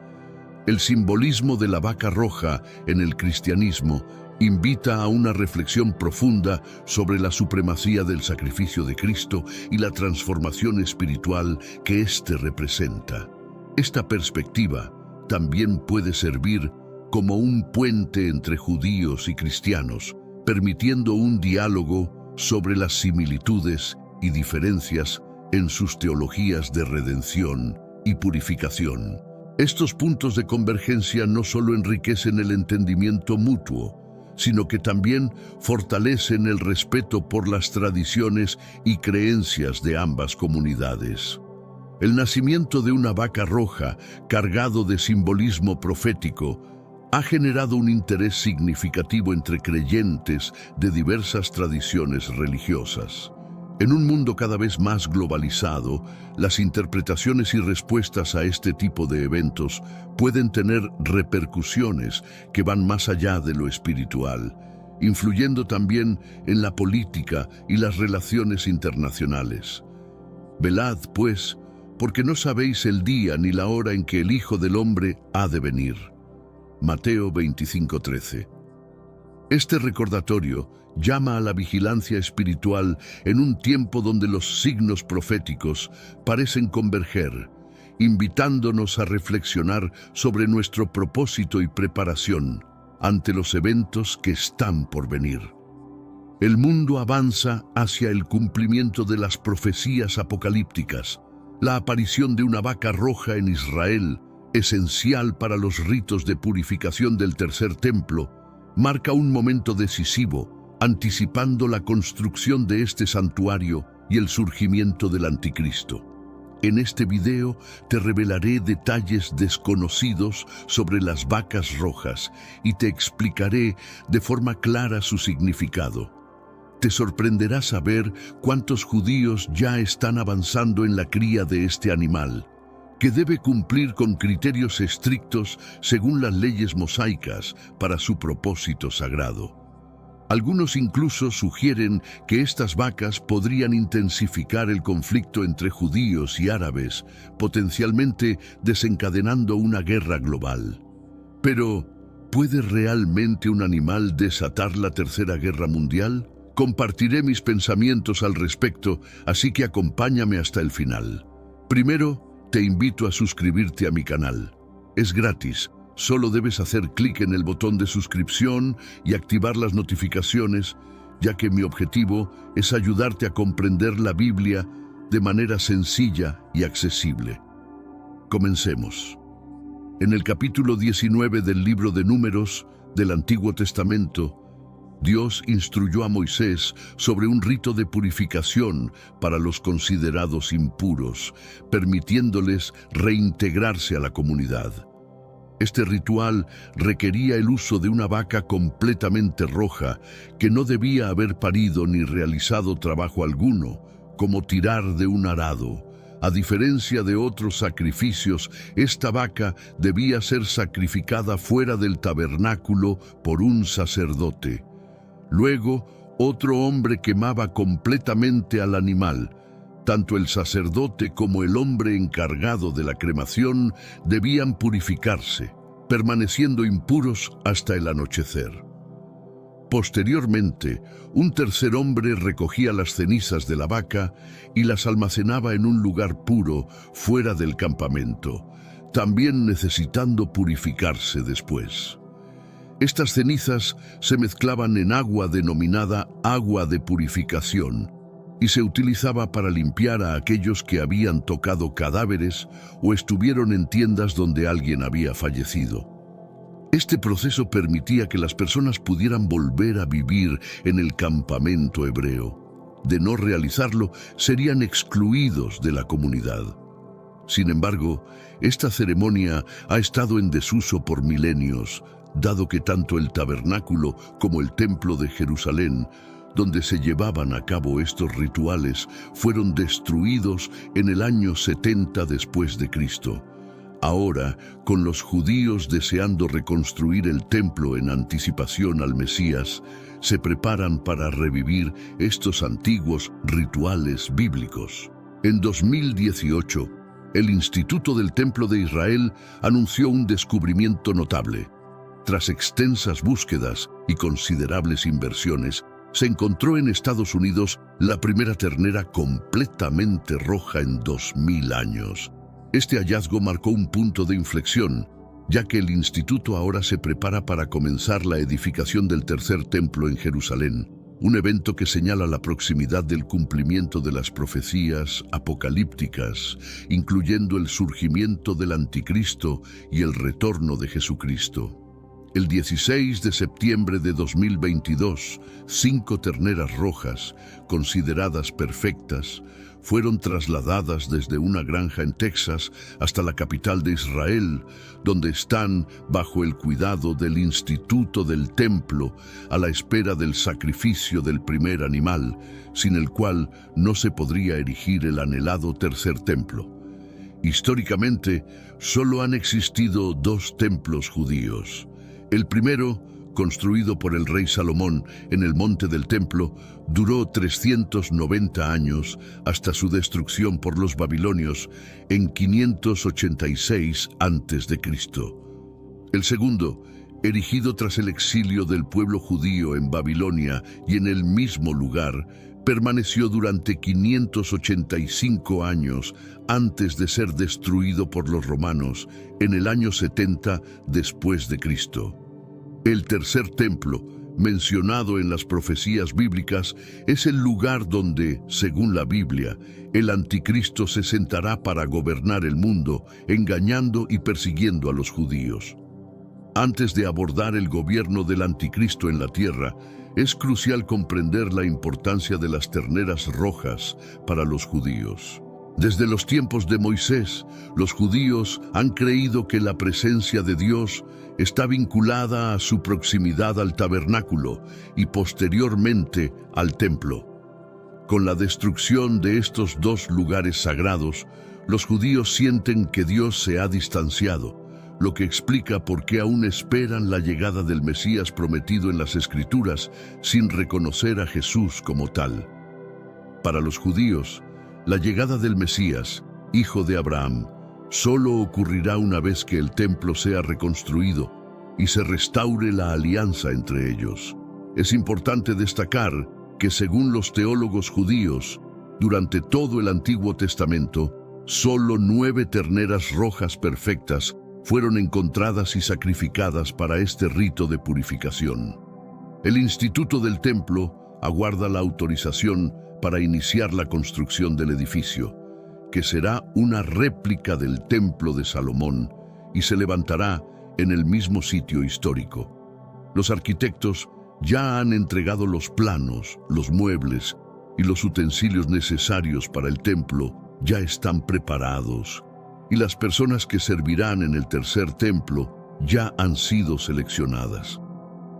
El simbolismo de la vaca roja en el cristianismo invita a una reflexión profunda sobre la supremacía del sacrificio de Cristo y la transformación espiritual que éste representa. Esta perspectiva también puede servir como un puente entre judíos y cristianos, permitiendo un diálogo sobre las similitudes y diferencias en sus teologías de redención y purificación. Estos puntos de convergencia no solo enriquecen el entendimiento mutuo, sino que también fortalecen el respeto por las tradiciones y creencias de ambas comunidades. El nacimiento de una vaca roja, cargado de simbolismo profético, ha generado un interés significativo entre creyentes de diversas tradiciones religiosas. En un mundo cada vez más globalizado, las interpretaciones y respuestas a este tipo de eventos pueden tener repercusiones que van más allá de lo espiritual, influyendo también en la política y las relaciones internacionales. Velad, pues, porque no sabéis el día ni la hora en que el Hijo del Hombre ha de venir. Mateo 25:13. Este recordatorio llama a la vigilancia espiritual en un tiempo donde los signos proféticos parecen converger, invitándonos a reflexionar sobre nuestro propósito y preparación ante los eventos que están por venir. El mundo avanza hacia el cumplimiento de las profecías apocalípticas. La aparición de una vaca roja en Israel, esencial para los ritos de purificación del tercer templo, marca un momento decisivo, anticipando la construcción de este santuario y el surgimiento del anticristo. En este video te revelaré detalles desconocidos sobre las vacas rojas y te explicaré de forma clara su significado. Te sorprenderá saber cuántos judíos ya están avanzando en la cría de este animal, que debe cumplir con criterios estrictos según las leyes mosaicas para su propósito sagrado. Algunos incluso sugieren que estas vacas podrían intensificar el conflicto entre judíos y árabes, potencialmente desencadenando una guerra global. Pero, ¿puede realmente un animal desatar la Tercera Guerra Mundial? Compartiré mis pensamientos al respecto, así que acompáñame hasta el final. Primero, te invito a suscribirte a mi canal. Es gratis. Solo debes hacer clic en el botón de suscripción y activar las notificaciones, ya que mi objetivo es ayudarte a comprender la Biblia de manera sencilla y accesible. Comencemos. En el capítulo 19 del libro de Números del Antiguo Testamento, Dios instruyó a Moisés sobre un rito de purificación para los considerados impuros, permitiéndoles reintegrarse a la comunidad. Este ritual requería el uso de una vaca completamente roja que no debía haber parido ni realizado trabajo alguno, como tirar de un arado. A diferencia de otros sacrificios, esta vaca debía ser sacrificada fuera del tabernáculo por un sacerdote. Luego, otro hombre quemaba completamente al animal. Tanto el sacerdote como el hombre encargado de la cremación debían purificarse, permaneciendo impuros hasta el anochecer. Posteriormente, un tercer hombre recogía las cenizas de la vaca y las almacenaba en un lugar puro fuera del campamento, también necesitando purificarse después. Estas cenizas se mezclaban en agua denominada agua de purificación y se utilizaba para limpiar a aquellos que habían tocado cadáveres o estuvieron en tiendas donde alguien había fallecido. Este proceso permitía que las personas pudieran volver a vivir en el campamento hebreo. De no realizarlo, serían excluidos de la comunidad. Sin embargo, esta ceremonia ha estado en desuso por milenios, dado que tanto el tabernáculo como el templo de Jerusalén, donde se llevaban a cabo estos rituales, fueron destruidos en el año 70 después de Cristo. Ahora, con los judíos deseando reconstruir el templo en anticipación al Mesías, se preparan para revivir estos antiguos rituales bíblicos. En 2018, el Instituto del Templo de Israel anunció un descubrimiento notable. Tras extensas búsquedas y considerables inversiones, se encontró en Estados Unidos la primera ternera completamente roja en 2000 años. Este hallazgo marcó un punto de inflexión, ya que el instituto ahora se prepara para comenzar la edificación del tercer templo en Jerusalén, un evento que señala la proximidad del cumplimiento de las profecías apocalípticas, incluyendo el surgimiento del Anticristo y el retorno de Jesucristo. El 16 de septiembre de 2022, 5 terneras rojas, consideradas perfectas, fueron trasladadas desde una granja en Texas hasta la capital de Israel, donde están bajo el cuidado del Instituto del Templo, a la espera del sacrificio del primer animal, sin el cual no se podría erigir el anhelado tercer templo. Históricamente, solo han existido 2 templos judíos. El primero, construido por el rey Salomón en el monte del templo, duró 390 años hasta su destrucción por los babilonios en 586 a.C. El segundo, erigido tras el exilio del pueblo judío en Babilonia y en el mismo lugar, permaneció durante 585 años antes de ser destruido por los romanos en el año 70 después de Cristo. El tercer templo, mencionado en las profecías bíblicas, es el lugar donde, según la Biblia, el Anticristo se sentará para gobernar el mundo, engañando y persiguiendo a los judíos. Antes de abordar el gobierno del Anticristo en la tierra, es crucial comprender la importancia de las terneras rojas para los judíos. Desde los tiempos de Moisés, los judíos han creído que la presencia de Dios está vinculada a su proximidad al tabernáculo y posteriormente al templo. Con la destrucción de estos 2 lugares sagrados, los judíos sienten que Dios se ha distanciado, lo que explica por qué aún esperan la llegada del Mesías prometido en las Escrituras sin reconocer a Jesús como tal. Para los judíos, la llegada del Mesías, hijo de Abraham, solo ocurrirá una vez que el templo sea reconstruido y se restaure la alianza entre ellos. Es importante destacar que, según los teólogos judíos, durante todo el Antiguo Testamento, solo 9 terneras rojas perfectas fueron encontradas y sacrificadas para este rito de purificación. El Instituto del Templo aguarda la autorización para iniciar la construcción del edificio, que será una réplica del Templo de Salomón y se levantará en el mismo sitio histórico. Los arquitectos ya han entregado los planos, los muebles y los utensilios necesarios para el templo ya están preparados, y las personas que servirán en el tercer templo ya han sido seleccionadas.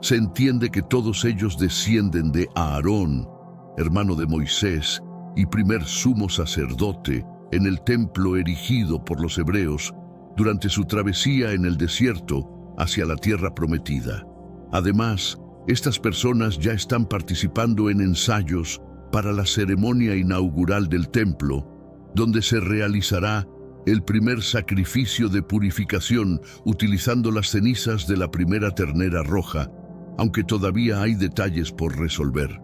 Se entiende que todos ellos descienden de Aarón, hermano de Moisés y primer sumo sacerdote en el templo erigido por los hebreos durante su travesía en el desierto hacia la tierra prometida. Además, estas personas ya están participando en ensayos para la ceremonia inaugural del templo, donde se realizará el primer sacrificio de purificación utilizando las cenizas de la primera ternera roja, aunque todavía hay detalles por resolver.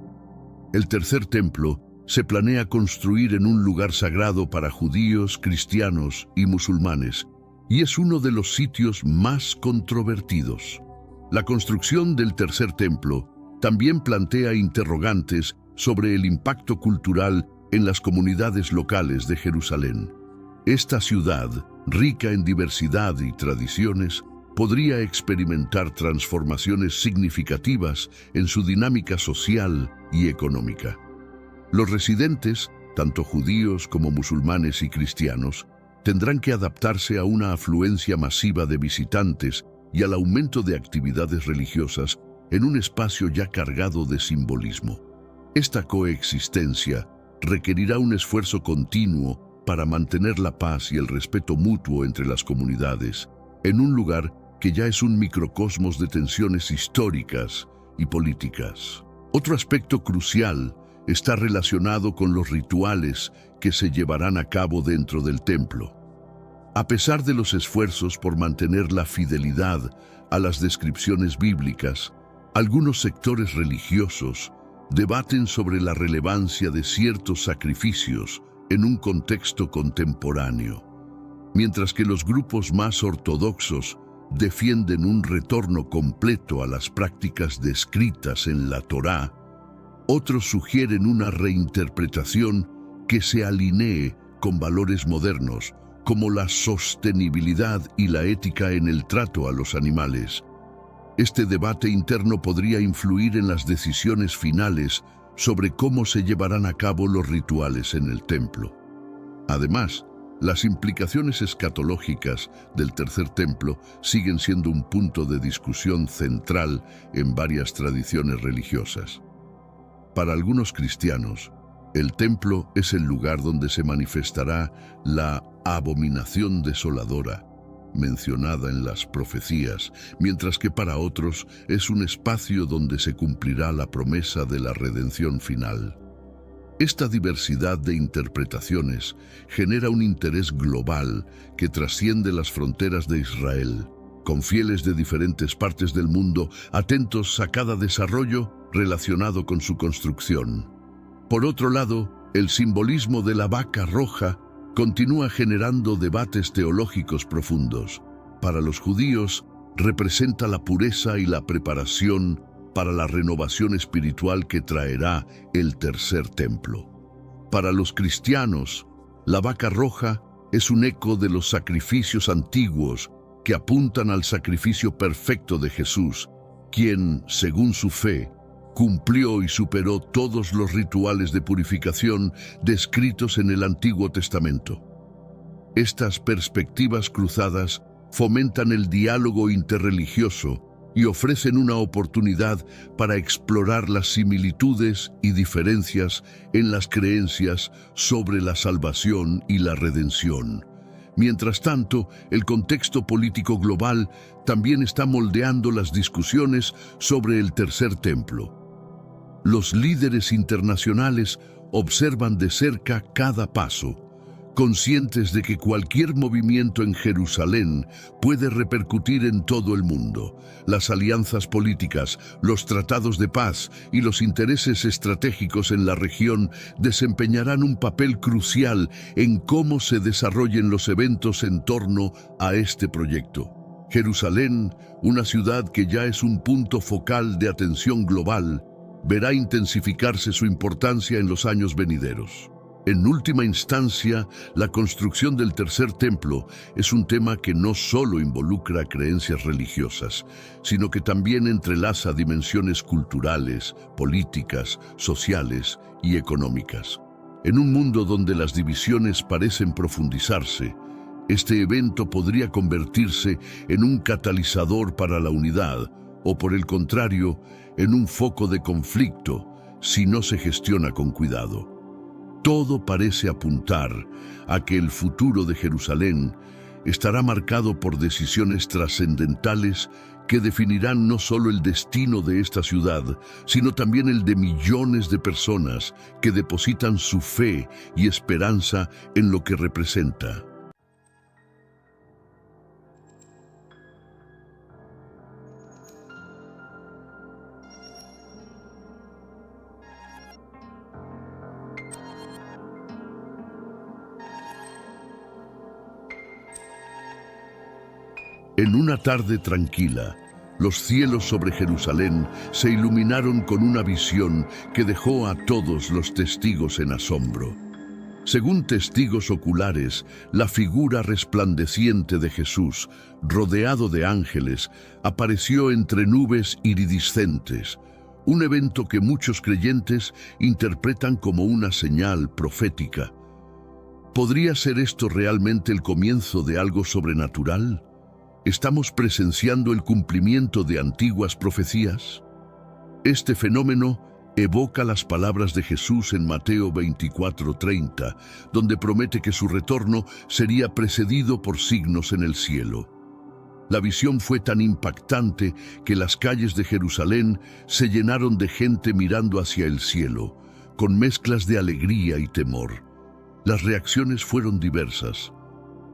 El tercer templo se planea construir en un lugar sagrado para judíos, cristianos y musulmanes, y es uno de los sitios más controvertidos. La construcción del tercer templo también plantea interrogantes sobre el impacto cultural en las comunidades locales de Jerusalén. Esta ciudad, rica en diversidad y tradiciones, podría experimentar transformaciones significativas en su dinámica social y económica. Los residentes, tanto judíos como musulmanes y cristianos, tendrán que adaptarse a una afluencia masiva de visitantes y al aumento de actividades religiosas en un espacio ya cargado de simbolismo. Esta coexistencia requerirá un esfuerzo continuo para mantener la paz y el respeto mutuo entre las comunidades, en un lugar que ya es un microcosmos de tensiones históricas y políticas. Otro aspecto crucial está relacionado con los rituales que se llevarán a cabo dentro del templo. A pesar de los esfuerzos por mantener la fidelidad a las descripciones bíblicas, algunos sectores religiosos debaten sobre la relevancia de ciertos sacrificios en un contexto contemporáneo, mientras que los grupos más ortodoxos defienden un retorno completo a las prácticas descritas en la Torá, otros sugieren una reinterpretación que se alinee con valores modernos, como la sostenibilidad y la ética en el trato a los animales. Este debate interno podría influir en las decisiones finales sobre cómo se llevarán a cabo los rituales en el templo. Además, las implicaciones escatológicas del tercer templo siguen siendo un punto de discusión central en varias tradiciones religiosas. Para algunos cristianos, el templo es el lugar donde se manifestará la abominación desoladora mencionada en las profecías, mientras que para otros es un espacio donde se cumplirá la promesa de la redención final. Esta diversidad de interpretaciones genera un interés global que trasciende las fronteras de Israel, con fieles de diferentes partes del mundo atentos a cada desarrollo relacionado con su construcción. Por otro lado, el simbolismo de la vaca roja continúa generando debates teológicos profundos. Para los judíos, representa la pureza y la preparación para la renovación espiritual que traerá el tercer templo. Para los cristianos, la vaca roja es un eco de los sacrificios antiguos que apuntan al sacrificio perfecto de Jesús, quien, según su fe, cumplió y superó todos los rituales de purificación descritos en el Antiguo Testamento. Estas perspectivas cruzadas fomentan el diálogo interreligioso y ofrecen una oportunidad para explorar las similitudes y diferencias en las creencias sobre la salvación y la redención. Mientras tanto, el contexto político global también está moldeando las discusiones sobre el tercer templo. Los líderes internacionales observan de cerca cada paso, conscientes de que cualquier movimiento en Jerusalén puede repercutir en todo el mundo. Las alianzas políticas, los tratados de paz y los intereses estratégicos en la región desempeñarán un papel crucial en cómo se desarrollen los eventos en torno a este proyecto. Jerusalén, una ciudad que ya es un punto focal de atención global, verá intensificarse su importancia en los años venideros. En última instancia, la construcción del tercer templo es un tema que no solo involucra creencias religiosas, sino que también entrelaza dimensiones culturales, políticas, sociales y económicas. En un mundo donde las divisiones parecen profundizarse, este evento podría convertirse en un catalizador para la unidad, o por el contrario, en un foco de conflicto si no se gestiona con cuidado. Todo parece apuntar a que el futuro de Jerusalén estará marcado por decisiones trascendentales que definirán no solo el destino de esta ciudad, sino también el de millones de personas que depositan su fe y esperanza en lo que representa. En una tarde tranquila, los cielos sobre Jerusalén se iluminaron con una visión que dejó a todos los testigos en asombro. Según testigos oculares, la figura resplandeciente de Jesús, rodeado de ángeles, apareció entre nubes iridiscentes, un evento que muchos creyentes interpretan como una señal profética. ¿Podría ser esto realmente el comienzo de algo sobrenatural? ¿Estamos presenciando el cumplimiento de antiguas profecías? Este fenómeno evoca las palabras de Jesús en Mateo 24:30, donde promete que su retorno sería precedido por signos en el cielo. La visión fue tan impactante que las calles de Jerusalén se llenaron de gente mirando hacia el cielo, con mezclas de alegría y temor. Las reacciones fueron diversas.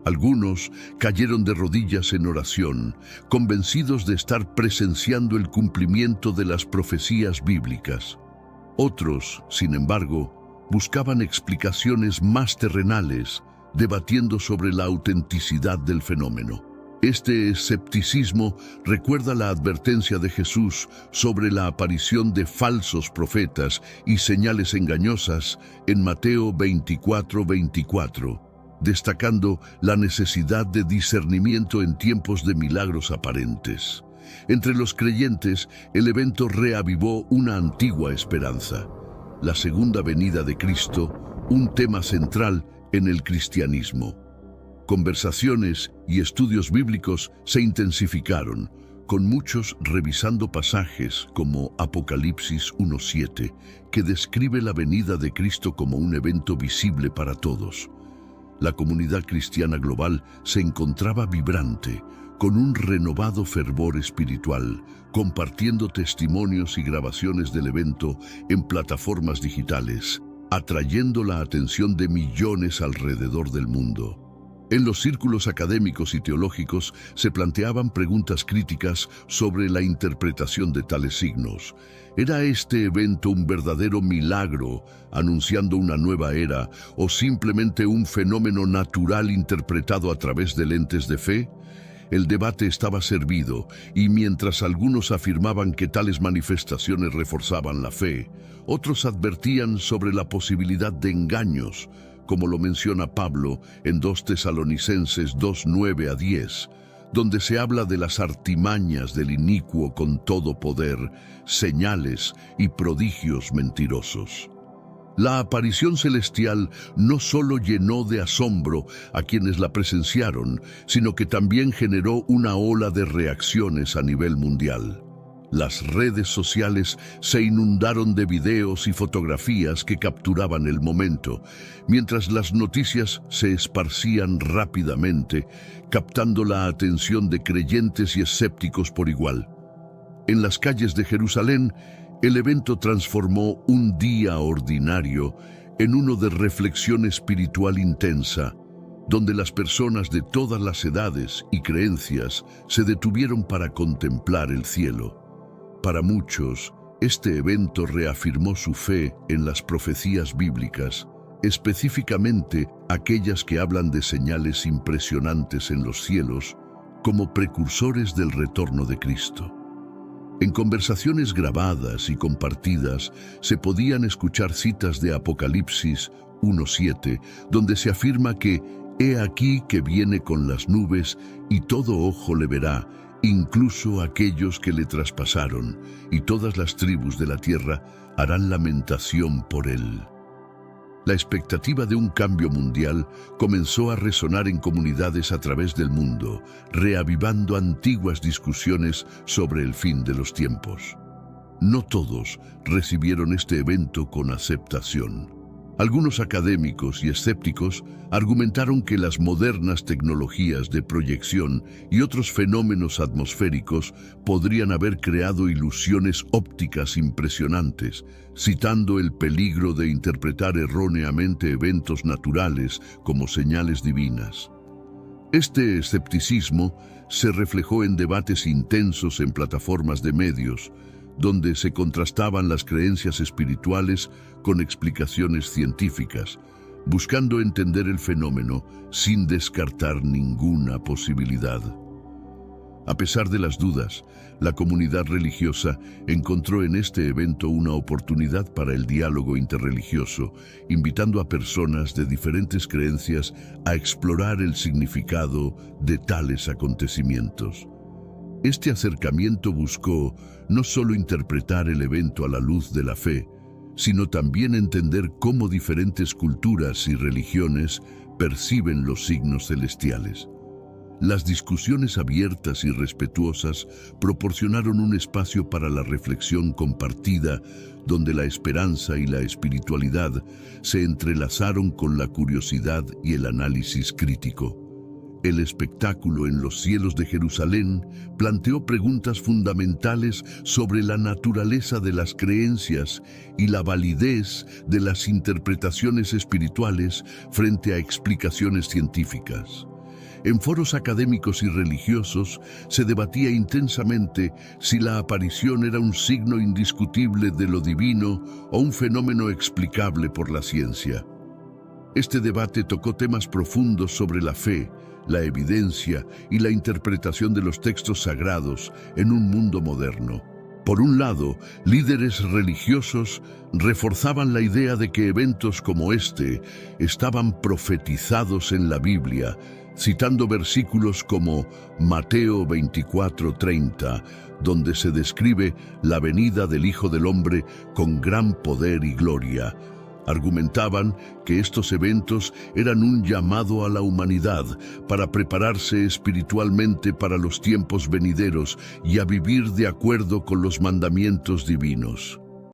Algunos cayeron de rodillas en oración, convencidos de estar presenciando el cumplimiento de las profecías bíblicas. Otros, sin embargo, buscaban explicaciones más terrenales, debatiendo sobre la autenticidad del fenómeno. Este escepticismo recuerda la advertencia de Jesús sobre la aparición de falsos profetas y señales engañosas en Mateo 24:24, destacando la necesidad de discernimiento en tiempos de milagros aparentes. Entre los creyentes, el evento reavivó una antigua esperanza: la segunda venida de Cristo, un tema central en el cristianismo. Conversaciones y estudios bíblicos se intensificaron, con muchos revisando pasajes como Apocalipsis 1:7, que describe la venida de Cristo como un evento visible para todos. La comunidad cristiana global se encontraba vibrante, con un renovado fervor espiritual, compartiendo testimonios y grabaciones del evento en plataformas digitales, atrayendo la atención de millones alrededor del mundo. En los círculos académicos y teológicos se planteaban preguntas críticas sobre la interpretación de tales signos. ¿Era este evento un verdadero milagro, anunciando una nueva era, o simplemente un fenómeno natural interpretado a través de lentes de fe? El debate estaba servido, y mientras algunos afirmaban que tales manifestaciones reforzaban la fe, otros advertían sobre la posibilidad de engaños, como lo menciona Pablo en 2 Tesalonicenses 2:9-10, donde se habla de las artimañas del inicuo con todo poder, señales y prodigios mentirosos. La aparición celestial no solo llenó de asombro a quienes la presenciaron, sino que también generó una ola de reacciones a nivel mundial. Las redes sociales se inundaron de videos y fotografías que capturaban el momento, mientras las noticias se esparcían rápidamente, captando la atención de creyentes y escépticos por igual. En las calles de Jerusalén, el evento transformó un día ordinario en uno de reflexión espiritual intensa, donde las personas de todas las edades y creencias se detuvieron para contemplar el cielo. Para muchos, este evento reafirmó su fe en las profecías bíblicas, específicamente aquellas que hablan de señales impresionantes en los cielos como precursores del retorno de Cristo. En conversaciones grabadas y compartidas se podían escuchar citas de Apocalipsis 1:7, donde se afirma que «He aquí que viene con las nubes y todo ojo le verá, incluso aquellos que le traspasaron, y todas las tribus de la tierra harán lamentación por él». La expectativa de un cambio mundial comenzó a resonar en comunidades a través del mundo, reavivando antiguas discusiones sobre el fin de los tiempos. No todos recibieron este evento con aceptación. Algunos académicos y escépticos argumentaron que las modernas tecnologías de proyección y otros fenómenos atmosféricos podrían haber creado ilusiones ópticas impresionantes, citando el peligro de interpretar erróneamente eventos naturales como señales divinas. Este escepticismo se reflejó en debates intensos en plataformas de medios, donde se contrastaban las creencias espirituales con explicaciones científicas, buscando entender el fenómeno sin descartar ninguna posibilidad. A pesar de las dudas, la comunidad religiosa encontró en este evento una oportunidad para el diálogo interreligioso, invitando a personas de diferentes creencias a explorar el significado de tales acontecimientos. Este acercamiento buscó no solo interpretar el evento a la luz de la fe, sino también entender cómo diferentes culturas y religiones perciben los signos celestiales. Las discusiones abiertas y respetuosas proporcionaron un espacio para la reflexión compartida, donde la esperanza y la espiritualidad se entrelazaron con la curiosidad y el análisis crítico. El espectáculo en los cielos de Jerusalén planteó preguntas fundamentales sobre la naturaleza de las creencias y la validez de las interpretaciones espirituales frente a explicaciones científicas. En foros académicos y religiosos se debatía intensamente si la aparición era un signo indiscutible de lo divino o un fenómeno explicable por la ciencia. Este debate tocó temas profundos sobre la fe, la evidencia y la interpretación de los textos sagrados en un mundo moderno. Por un lado, líderes religiosos reforzaban la idea de que eventos como este estaban profetizados en la Biblia, citando versículos como Mateo 24:30, donde se describe la venida del Hijo del Hombre con gran poder y gloria. Argumentaban que estos eventos eran un llamado a la humanidad para prepararse espiritualmente para los tiempos venideros y a vivir de acuerdo con los mandamientos divinos.